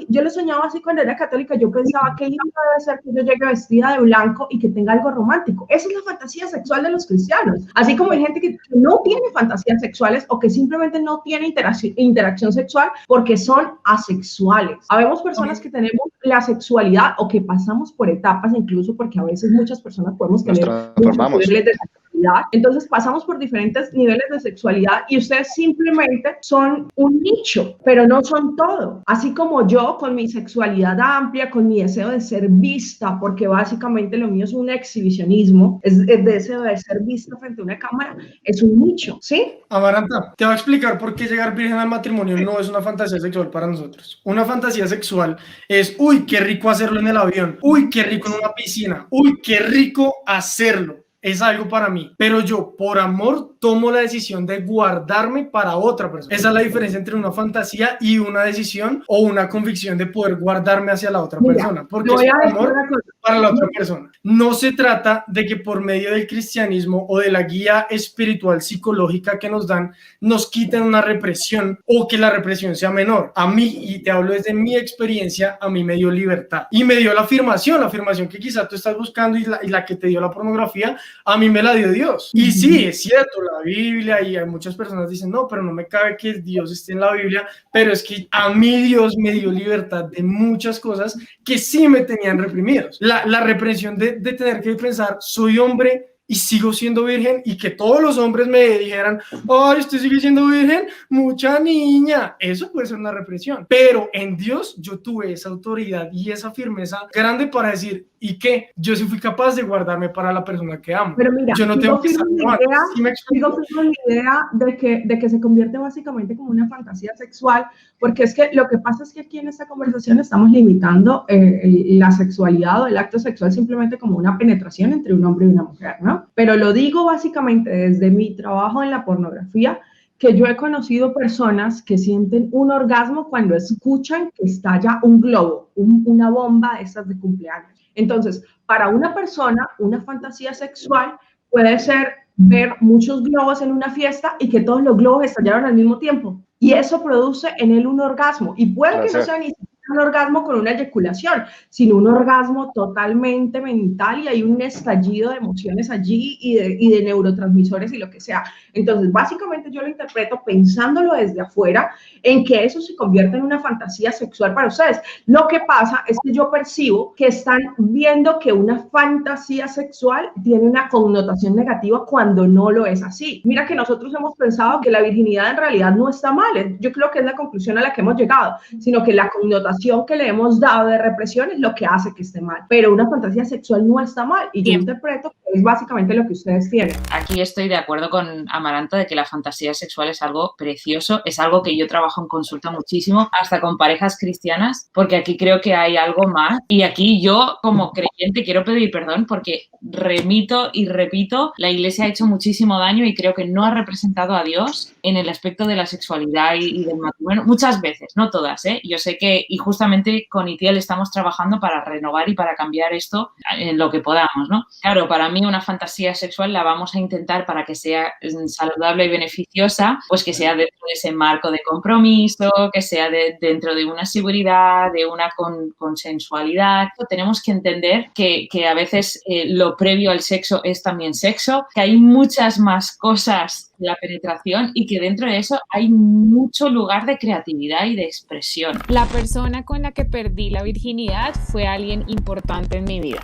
Yo lo soñaba así cuando era católica. Yo pensaba que lindo debe ser que yo llegue vestida de blanco y que tenga algo romántico. Esa es la fantasía sexual de los cristianos. Así como hay gente que no tiene fantasías sexuales o que simplemente no tiene interacción sexual porque son asexuales. Habemos personas que tenemos la sexualidad o que pasamos por etapas, incluso porque a veces muchas personas podemos tener muchos niveles de sexualidad. Entonces pasamos por diferentes niveles de sexualidad y ustedes simplemente son un nicho, pero no son todo. Así como yo, con mi sexualidad amplia, con mi deseo de ser vista, porque básicamente lo mío es un exhibicionismo, es el deseo de ser vista frente a una cámara, es un nicho, ¿sí? Amaranta, te voy a explicar por qué llegar virgen al matrimonio no es una fantasía sexual para nosotros. Una fantasía sexual es, uy, qué rico hacerlo en el avión, uy, qué rico en una piscina, uy, qué rico hacerlo. Es algo para mí, pero yo por amor tomo la decisión de guardarme para otra persona. Esa es la diferencia entre una fantasía y una decisión o una convicción de poder guardarme hacia la otra persona, porque es por amor para la otra persona. No se trata de que por medio del cristianismo o de la guía espiritual psicológica que nos dan, nos quiten una represión o que la represión sea menor. A mí, y te hablo desde mi experiencia, a mí me dio libertad y me dio la afirmación que quizá tú estás buscando y la que te dio la pornografía, a mí me la dio Dios. Y sí, es cierto, la Biblia, y hay muchas personas dicen, no, pero no me cabe que Dios esté en la Biblia, pero es que a mí Dios me dio libertad de muchas cosas que sí me tenían reprimidos. La represión de tener que pensar, soy hombre y sigo siendo virgen, y que todos los hombres me dijeran, ay, usted sigue siendo virgen, mucha niña. Eso puede ser una represión, pero en Dios yo tuve esa autoridad y esa firmeza grande para decir, ¿y qué? Yo sí fui capaz de guardarme para la persona que amo. Pero mira, yo no tengo que estar mal. ¿Sí me explico? Con la idea de que se convierte básicamente como una fantasía sexual, porque es que lo que pasa es que aquí en esta conversación estamos limitando la sexualidad o el acto sexual simplemente como una penetración entre un hombre y una mujer, ¿no? Pero lo digo básicamente desde mi trabajo en la pornografía, que yo he conocido personas que sienten un orgasmo cuando escuchan que estalla un globo, una bomba de esas de cumpleaños. Entonces, para una persona, una fantasía sexual puede ser ver muchos globos en una fiesta y que todos los globos estallaron al mismo tiempo. Y eso produce en él un orgasmo. Y puede que no sea ni siquiera un orgasmo con una eyaculación, sino un orgasmo totalmente mental y hay un estallido de emociones allí y de neurotransmisores y lo que sea. Entonces, básicamente yo lo interpreto pensándolo desde afuera en que eso se convierte en una fantasía sexual para ustedes. Lo que pasa es que yo percibo que están viendo que una fantasía sexual tiene una connotación negativa cuando no lo es así. Mira que nosotros hemos pensado que la virginidad en realidad no está mal. Yo creo que es la conclusión a la que hemos llegado, sino que la connotación que le hemos dado de represión es lo que hace que esté mal. Pero una fantasía sexual no está mal y yo interpreto que es básicamente lo que ustedes tienen. Aquí estoy de acuerdo con Amaranta de que la fantasía sexual es algo precioso, es algo que yo trabajo en consulta muchísimo, hasta con parejas cristianas, porque aquí creo que hay algo más. Y aquí yo, como creyente, quiero pedir perdón porque remito y repito, la Iglesia ha hecho muchísimo daño y creo que no ha representado a Dios en el aspecto de la sexualidad y del matrimonio. Muchas veces, no todas, ¿eh? Yo sé que, y justamente con Itiel estamos trabajando para renovar y para cambiar esto en lo que podamos, ¿no? Claro, para mí una fantasía sexual la vamos a intentar para que sea saludable y beneficiosa, pues que sea dentro de ese marco de compromiso, que sea dentro de una seguridad, de una consensualidad. Tenemos que entender que a veces lo previo al sexo es también sexo, que hay muchas más cosas de la penetración y que dentro de eso hay mucho lugar de creatividad y de expresión. La persona con la que perdí la virginidad fue alguien importante en mi vida.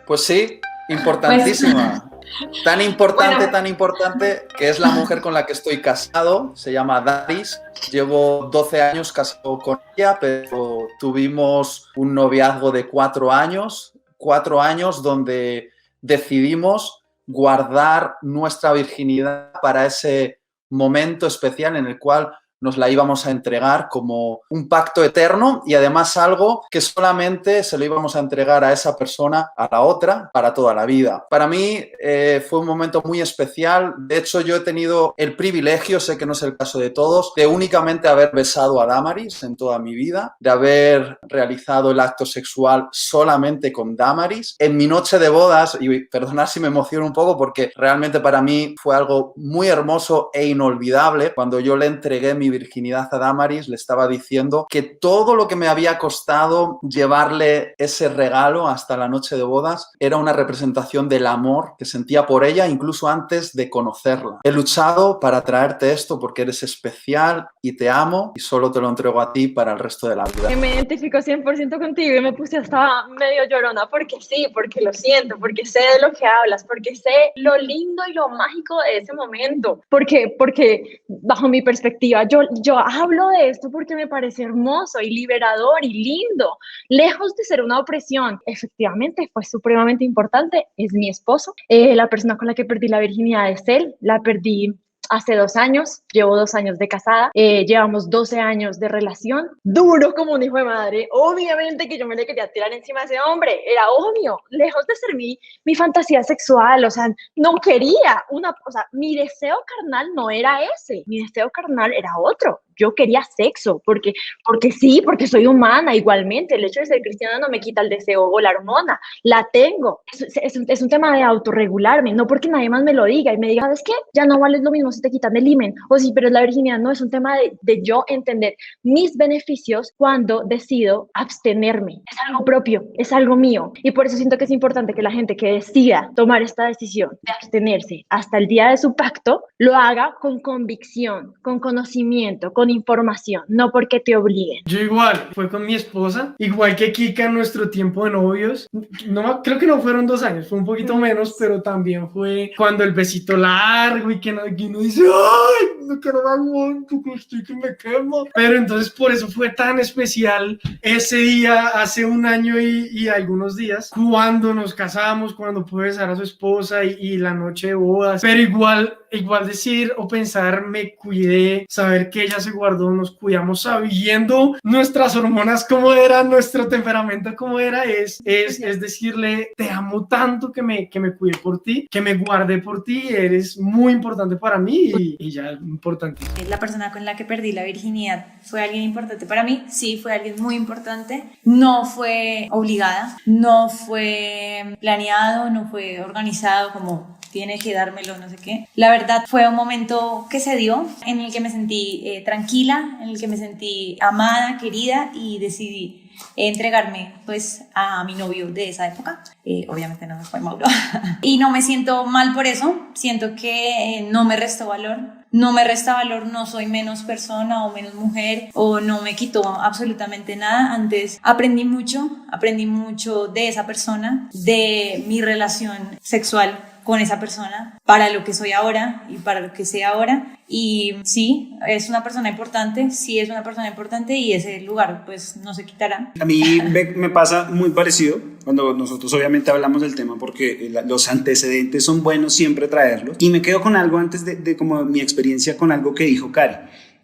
Pues sí, importantísima. Tan importante que es la mujer con la que estoy casado, se llama Daris. Llevo 12 años casado con ella, pero tuvimos un noviazgo de 4 años donde decidimos guardar nuestra virginidad para ese momento especial en el cual nos la íbamos a entregar como un pacto eterno y además algo que solamente se lo íbamos a entregar a esa persona, a la otra, para toda la vida. Para mí fue un momento muy especial. De hecho, yo he tenido el privilegio, sé que no es el caso de todos, de únicamente haber besado a Damaris en toda mi vida, de haber realizado el acto sexual solamente con Damaris. En mi noche de bodas, y perdonad si me emociono un poco porque realmente para mí fue algo muy hermoso e inolvidable, cuando yo le entregué mi virginidad a Damaris, le estaba diciendo que todo lo que me había costado llevarle ese regalo hasta la noche de bodas era una representación del amor que sentía por ella incluso antes de conocerla. He luchado para traerte esto porque eres especial y te amo y solo te lo entrego a ti para el resto de la vida. Me identifico 100% contigo y me puse hasta medio llorona porque sí, porque lo siento, porque sé de lo que hablas, porque sé lo lindo y lo mágico de ese momento, porque bajo mi perspectiva yo hablo de esto porque me parece hermoso y liberador y lindo, lejos de ser una opresión. Efectivamente, fue supremamente importante, es mi esposo, la persona con la que perdí la virginidad es él, la perdí hace 2 años, llevo 2 años de casada, llevamos 12 años de relación, duro como un hijo de madre, obviamente que yo me le quería tirar encima de ese hombre, era obvio, lejos de ser mi fantasía sexual, o sea, no quería mi deseo carnal no era ese, mi deseo carnal era otro. Yo quería sexo, porque sí, porque soy humana igualmente. El hecho de ser cristiana no me quita el deseo o la hormona, la tengo. Es un tema de autorregularme, no porque nadie más me lo diga y me diga, ¿sabes qué? Ya no vales lo mismo si te quitan el himen. O sí, pero es la virginidad. No, es un tema de yo entender mis beneficios cuando decido abstenerme. Es algo propio, es algo mío. Y por eso siento que es importante que la gente que decida tomar esta decisión de abstenerse hasta el día de su pacto, lo haga con convicción, con conocimiento, con información, no porque te obliguen. Yo igual, fue con mi esposa, igual que Kika en nuestro tiempo de novios, creo que no fueron 2 años, fue un poquito menos, pero también fue cuando el besito largo y que uno dice, ¡ay! No quiero dar mucho, que estoy que me quemo. Pero entonces por eso fue tan especial ese día, hace 1 año y algunos días, cuando nos casamos, cuando pude besar a su esposa y la noche de bodas, pero igual decir o pensar, me cuidé, saber que ella se guardó, nos cuidamos sabiendo nuestras hormonas cómo eran, nuestro temperamento cómo era, es decirle, te amo tanto que me cuidé por ti, que me guardé por ti, eres muy importante para mí y ya es importante. La persona con la que perdí la virginidad fue alguien importante para mí, sí, fue alguien muy importante, no fue obligada, no fue planeado, no fue organizado como tiene que dármelo, no sé qué. La verdad fue un momento que se dio en el que me sentí tranquila, en el que me sentí amada, querida, y decidí entregarme pues a mi novio de esa época. Obviamente no me fue Mauro. Y no me siento mal por eso, siento que no me restó valor. No me resta valor, no soy menos persona o menos mujer, o no me quitó absolutamente nada. Antes aprendí mucho de esa persona, de mi relación sexual con esa persona, para lo que soy ahora y para lo que sé ahora. Y sí, es una persona importante, y ese lugar pues no se quitará. A mí me pasa muy parecido cuando nosotros obviamente hablamos del tema, porque los antecedentes son buenos siempre traerlos, y me quedo con algo antes de como mi experiencia con algo que dijo Cari,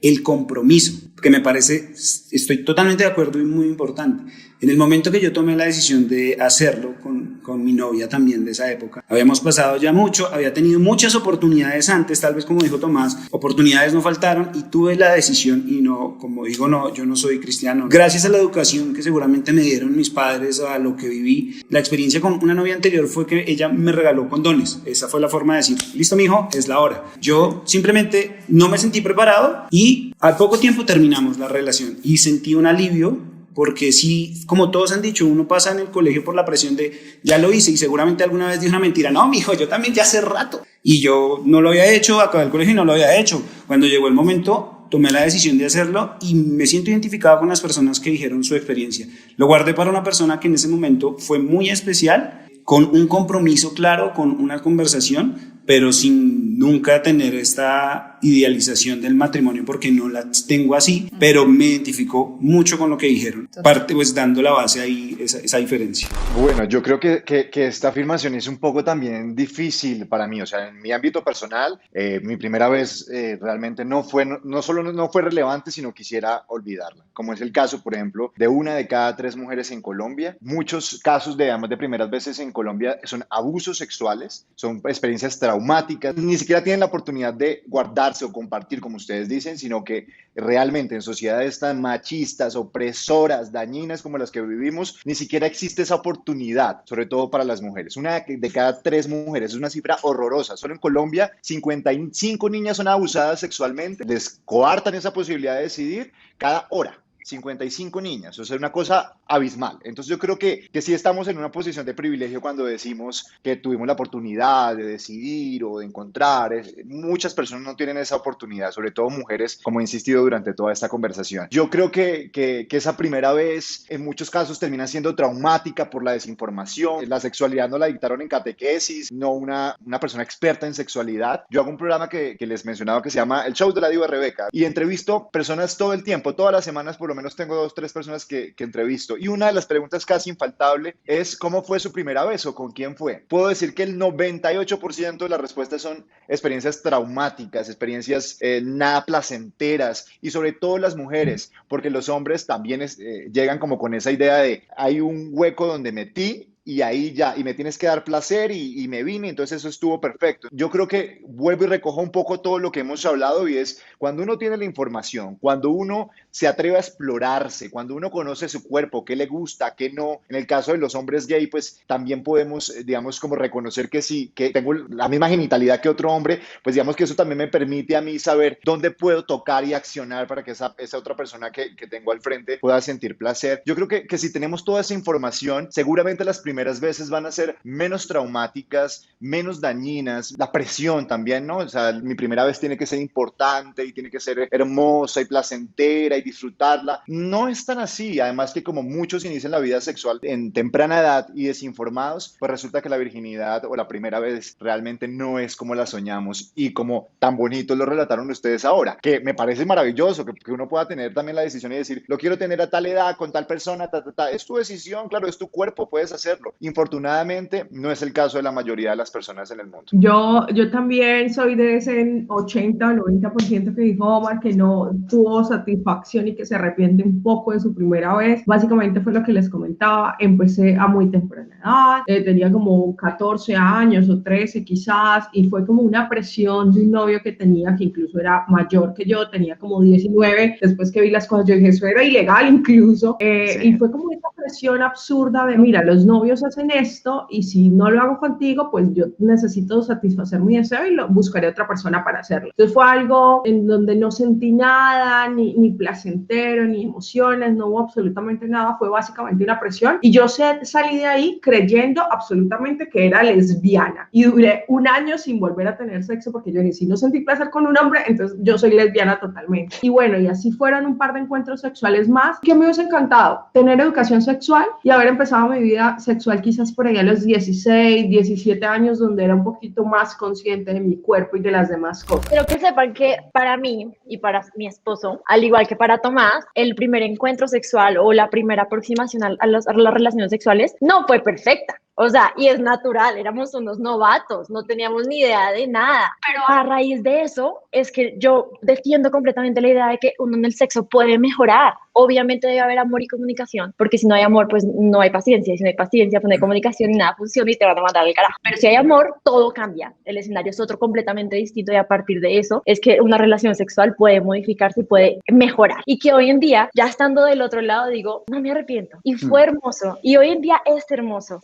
el compromiso, que me parece, estoy totalmente de acuerdo y muy importante. En el momento que yo tomé la decisión de hacerlo con mi novia también de esa época, habíamos pasado ya mucho, había tenido muchas oportunidades antes, tal vez como dijo Tomás, oportunidades no faltaron, y tuve la decisión, y no, como digo, no, yo no soy cristiano. Gracias a la educación que seguramente me dieron mis padres, a lo que viví, la experiencia con una novia anterior fue que ella me regaló condones. Esa fue la forma de decir, listo mijo, es la hora. Yo simplemente no me sentí preparado, y al poco tiempo terminamos la relación y sentí un alivio. Porque sí, como todos han dicho, uno pasa en el colegio por la presión de ya lo hice, y seguramente alguna vez dije una mentira. No, mijo, yo también ya hace rato. Y yo no lo había hecho, acabé el colegio y no lo había hecho. Cuando llegó el momento, tomé la decisión de hacerlo, y me siento identificado con las personas que dijeron su experiencia. Lo guardé para una persona que en ese momento fue muy especial, con un compromiso claro, con una conversación, pero sin nunca tener esta idealización del matrimonio, porque no la tengo así, pero me identifico mucho con lo que dijeron, parte pues dando la base ahí, esa diferencia. Bueno, yo creo que esta afirmación es un poco también difícil para mí, o sea, en mi ámbito personal, mi primera vez realmente no solo no fue relevante, sino quisiera olvidarla, como es el caso, por ejemplo, de 1 de cada 3 mujeres en Colombia. Muchos casos de primeras veces en Colombia son abusos sexuales, son experiencias traumáticas, ni siquiera tienen la oportunidad de guardarse o compartir, como ustedes dicen, sino que realmente en sociedades tan machistas, opresoras, dañinas como las que vivimos, ni siquiera existe esa oportunidad, sobre todo para las mujeres. 1 de cada 3 mujeres, es una cifra horrorosa. Solo en Colombia, 55 niñas son abusadas sexualmente, les coartan esa posibilidad de decidir cada hora. 55 niñas, o sea, una cosa abismal. Entonces yo creo que sí estamos en una posición de privilegio cuando decimos que tuvimos la oportunidad de decidir o de encontrar. Muchas personas no tienen esa oportunidad, sobre todo mujeres, como he insistido durante toda esta conversación. Yo creo que esa primera vez en muchos casos termina siendo traumática por la desinformación. La sexualidad no la dictaron en catequesis, no una persona experta en sexualidad. Yo hago un programa que les mencionaba que se llama El Show de la Diva Rebeca, y entrevisto personas todo el tiempo, todas las semanas. Por lo menos tengo 2 o 3 personas que entrevisto, y una de las preguntas casi infaltable es ¿cómo fue su primera vez o con quién fue? Puedo decir que el 98% de las respuestas son experiencias traumáticas, experiencias nada placenteras, y sobre todo las mujeres, porque los hombres también llegan como con esa idea de hay un hueco donde metí y ahí ya, y me tienes que dar placer y me vine, entonces eso estuvo perfecto. Yo creo que vuelvo y recojo un poco todo lo que hemos hablado, y es cuando uno tiene la información, cuando uno se atreve a explorarse, cuando uno conoce su cuerpo, qué le gusta, qué no. En el caso de los hombres gay, pues también podemos, digamos, como reconocer que sí, que tengo la misma genitalidad que otro hombre, pues digamos que eso también me permite a mí saber dónde puedo tocar y accionar para que esa otra persona que tengo al frente pueda sentir placer. Yo creo que si tenemos toda esa información, seguramente las primeras veces van a ser menos traumáticas, menos dañinas. La presión también, ¿no? O sea, mi primera vez tiene que ser importante y tiene que ser hermosa y placentera y disfrutarla. No es tan así. Además que como muchos inician la vida sexual en temprana edad y desinformados, pues resulta que la virginidad o la primera vez realmente no es como la soñamos y como tan bonito lo relataron ustedes ahora, que me parece maravilloso que uno pueda tener también la decisión y decir, lo quiero tener a tal edad, con tal persona, es tu decisión, claro, es tu cuerpo, puedes hacerlo. Infortunadamente, no es el caso de la mayoría de las personas en el mundo. Yo también soy de ese 80 o 90% que dijo Omar, que no tuvo satisfacción y que se arrepiente un poco de su primera vez. Básicamente fue lo que les comentaba, empecé a muy temprana edad, tenía como 14 años o 13 quizás, y fue como una presión de un novio que tenía, que incluso era mayor que yo, tenía como 19, después que vi las cosas yo dije, eso era ilegal incluso, sí. Y fue como esa presión absurda de, mira, los novios hacen esto y si no lo hago contigo, pues yo necesito satisfacer mi deseo y buscaré otra persona para hacerlo. Entonces fue algo en donde no sentí nada, ni placentero, ni emociones, no hubo absolutamente nada, fue básicamente una presión y yo salí de ahí creyendo absolutamente que era lesbiana y duré un año sin volver a tener sexo porque yo dije, si no sentí placer con un hombre, entonces yo soy lesbiana totalmente. Y bueno, y así fueron un par de encuentros sexuales más que me hubiese encantado tener educación sexual y haber empezado mi vida sexual quizás por allá a los 16, 17 años, donde era un poquito más consciente de mi cuerpo y de las demás cosas. Pero que sepan que para mí y para mi esposo, al igual que para Tomás, el primer encuentro sexual o la primera aproximación a las relaciones sexuales no fue perfecta. O sea, y es natural, éramos unos novatos, no teníamos ni idea de nada. Pero a raíz de eso es que yo defiendo completamente la idea de que uno en el sexo puede mejorar. Obviamente debe haber amor y comunicación, porque si no hay amor, pues no hay paciencia. Y si no hay paciencia, pues no hay comunicación y nada funciona y te van a mandar al carajo. Pero si hay amor, todo cambia. El escenario es otro completamente distinto y a partir de eso es que una relación sexual puede modificarse y puede mejorar. Y que hoy en día, ya estando del otro lado, digo, no me arrepiento. Y fue hermoso. Y hoy en día es hermoso.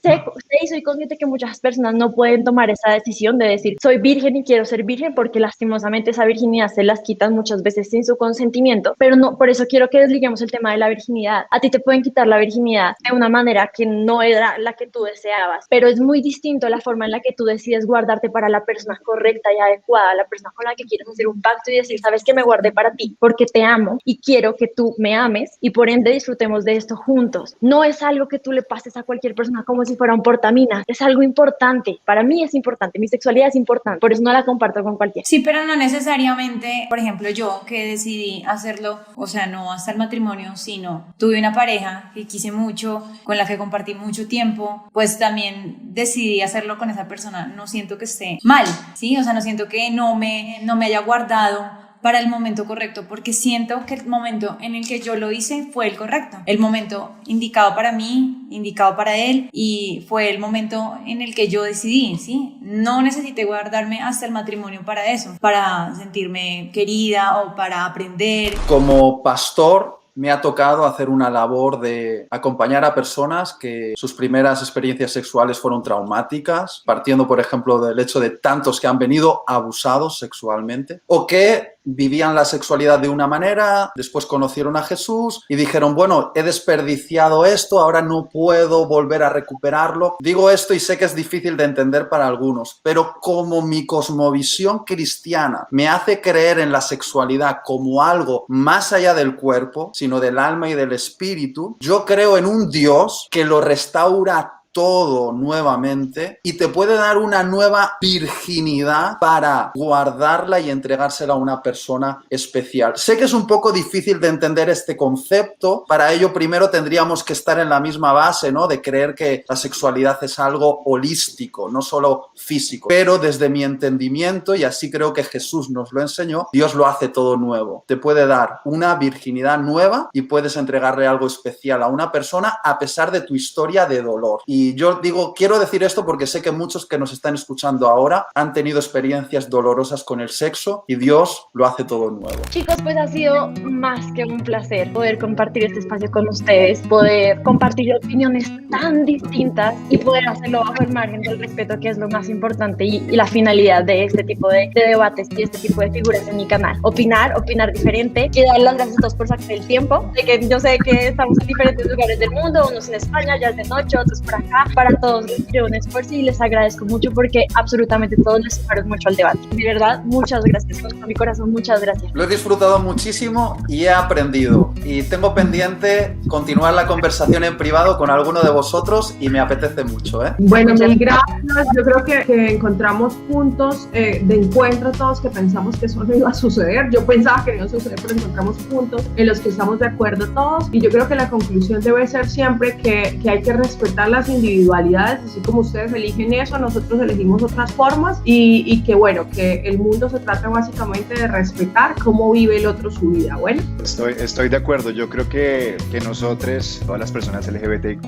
Y soy consciente que muchas personas no pueden tomar esa decisión de decir, soy virgen y quiero ser virgen, porque lastimosamente esa virginidad se las quitan muchas veces sin su consentimiento. Pero no, por eso quiero que desliguemos el tema de la virginidad. A ti te pueden quitar la virginidad de una manera que no era la que tú deseabas, pero es muy distinto la forma en la que tú decides guardarte para la persona correcta y adecuada, la persona con la que quieres hacer un pacto y decir, sabes que me guardé para ti porque te amo y quiero que tú me ames y por ende disfrutemos de esto juntos. No es algo que tú le pases a cualquier persona como si fuera un portamina, es algo importante. Para mí es importante, mi sexualidad es importante, por eso no la comparto con cualquiera. Sí, pero no necesariamente, por ejemplo, yo que decidí hacerlo, o sea, no hasta el matrimonio, sino tuve una pareja que quise mucho, con la que compartí mucho tiempo, pues también decidí hacerlo con esa persona. No siento que esté mal, ¿sí? O sea, no siento que no me haya guardado para el momento correcto, porque siento que el momento en el que yo lo hice fue el correcto, el momento indicado para mí, indicado para él, y fue el momento en el que yo decidí, ¿sí? No necesité guardarme hasta el matrimonio para eso, para sentirme querida o para aprender. Como pastor, me ha tocado hacer una labor de acompañar a personas que sus primeras experiencias sexuales fueron traumáticas, partiendo, por ejemplo, del hecho de tantos que han venido abusados sexualmente o que vivían la sexualidad de una manera, después conocieron a Jesús y dijeron, bueno, he desperdiciado esto, ahora no puedo volver a recuperarlo. Digo esto y sé que es difícil de entender para algunos, pero como mi cosmovisión cristiana me hace creer en la sexualidad como algo más allá del cuerpo, sino del alma y del espíritu, yo creo en un Dios que lo restaura todo nuevamente y te puede dar una nueva virginidad para guardarla y entregársela a una persona especial. Sé que es un poco difícil de entender este concepto. Para ello primero tendríamos que estar en la misma base, ¿no? De creer que la sexualidad es algo holístico, no solo físico. Pero desde mi entendimiento, y así creo que Jesús nos lo enseñó, Dios lo hace todo nuevo. Te puede dar una virginidad nueva y puedes entregarle algo especial a una persona a pesar de tu historia de dolor. Y yo digo, quiero decir esto porque sé que muchos que nos están escuchando ahora han tenido experiencias dolorosas con el sexo y Dios lo hace todo nuevo. Chicos, pues ha sido más que un placer poder compartir este espacio con ustedes, poder compartir opiniones tan distintas y poder hacerlo bajo el margen del respeto, que es lo más importante y la finalidad de este tipo de debates y este tipo de figuras en mi canal. Opinar diferente y dar las gracias a todos por sacar el tiempo, de que yo sé que estamos en diferentes lugares del mundo, unos en España, ya es de noche, otros por acá. Para todos les quiero un esfuerzo y les agradezco mucho porque absolutamente todos les sumaron mucho al debate. De verdad, muchas gracias, con mi corazón, muchas gracias. Lo he disfrutado muchísimo y he aprendido. Y tengo pendiente continuar la conversación en privado con alguno de vosotros y me apetece mucho, ¿eh? Bueno, mil gracias. Yo creo que encontramos puntos de encuentro todos que pensamos que eso no iba a suceder. Yo pensaba que no iba a suceder, pero encontramos puntos en los que estamos de acuerdo todos. Y yo creo que la conclusión debe ser siempre que hay que respetar las individualidades, así como ustedes eligen eso, nosotros elegimos otras formas y que bueno, que el mundo se trata básicamente de respetar cómo vive el otro su vida. Bueno, Estoy de acuerdo. Yo creo que nosotros, todas las personas LGBTIQ+,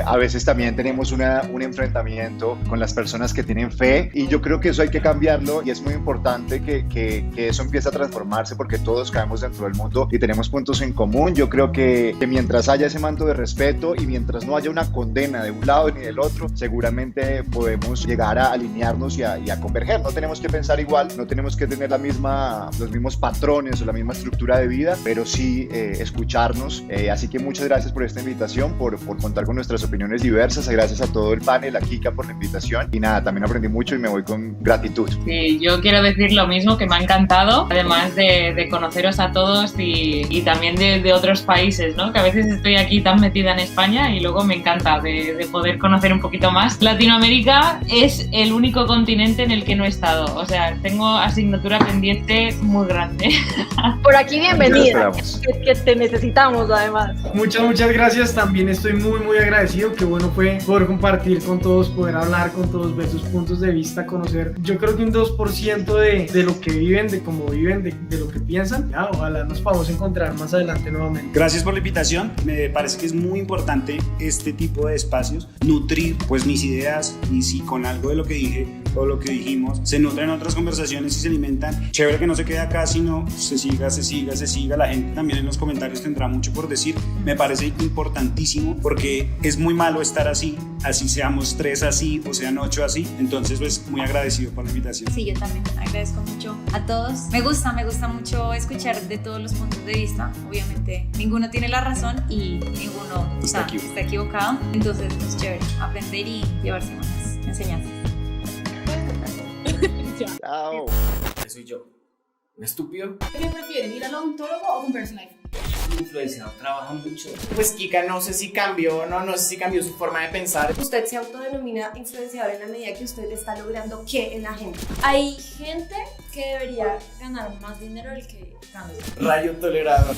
a veces también tenemos un enfrentamiento con las personas que tienen fe, y yo creo que eso hay que cambiarlo, y es muy importante que eso empiece a transformarse, porque todos caemos dentro del mundo y tenemos puntos en común. Yo creo que mientras haya ese manto de respeto y mientras no haya una condena de un lado ni del otro, seguramente podemos llegar a alinearnos y a converger. No tenemos que pensar igual, no tenemos que tener los mismos patrones o la misma estructura de vida, pero sí escucharnos. Así que muchas gracias por esta invitación, por contar con nuestras opiniones diversas. Gracias a todo el panel, a Kika por la invitación, y nada, también aprendí mucho y me voy con gratitud. Sí, yo quiero decir lo mismo, que me ha encantado, además de conoceros a todos y también de otros países, ¿no? Que a veces estoy aquí tan metida en España y luego me encanta de poder conocer un poquito más. Latinoamérica es el único continente en el que no he estado, o sea, tengo asignatura pendiente muy grande. Por aquí bienvenida, que te necesitamos además. Muchas gracias, también estoy muy agradecido, qué bueno fue poder compartir con todos, poder hablar con todos, ver sus puntos de vista, conocer, yo creo que un 2% de lo que viven, de cómo viven, de lo que piensan. Ya, ojalá nos podamos encontrar más adelante nuevamente. Gracias por la invitación, me parece que es muy importante este tipo de espacios, nutrir pues mis ideas, y si con algo de lo que dije o lo que dijimos se nutren otras conversaciones y se alimentan, chévere que no se quede acá, sino se siga, la gente también en los comentarios tendrá mucho por decir. Me parece importantísimo porque es muy malo estar así seamos 3 así o sean 8 así, entonces pues muy agradecido por la invitación. Sí, yo también agradezco mucho a todos. Me gusta mucho escuchar de todos los puntos de vista. Obviamente ninguno tiene la razón y ninguno está equivocado, entonces es chévere aprender y llevarse buenas enseñanzas. Chao. Soy yo. ¿Un estúpido? ¿Qué prefieren, ir al odontólogo o un personal? Un influenciador trabaja mucho. Pues Kika no sé si cambió, no sé si cambió su forma de pensar. Usted se autodenomina influenciador en la medida que usted está logrando ¿qué en la gente? Hay gente que debería ganar más dinero del que gana. Rayo tolerado.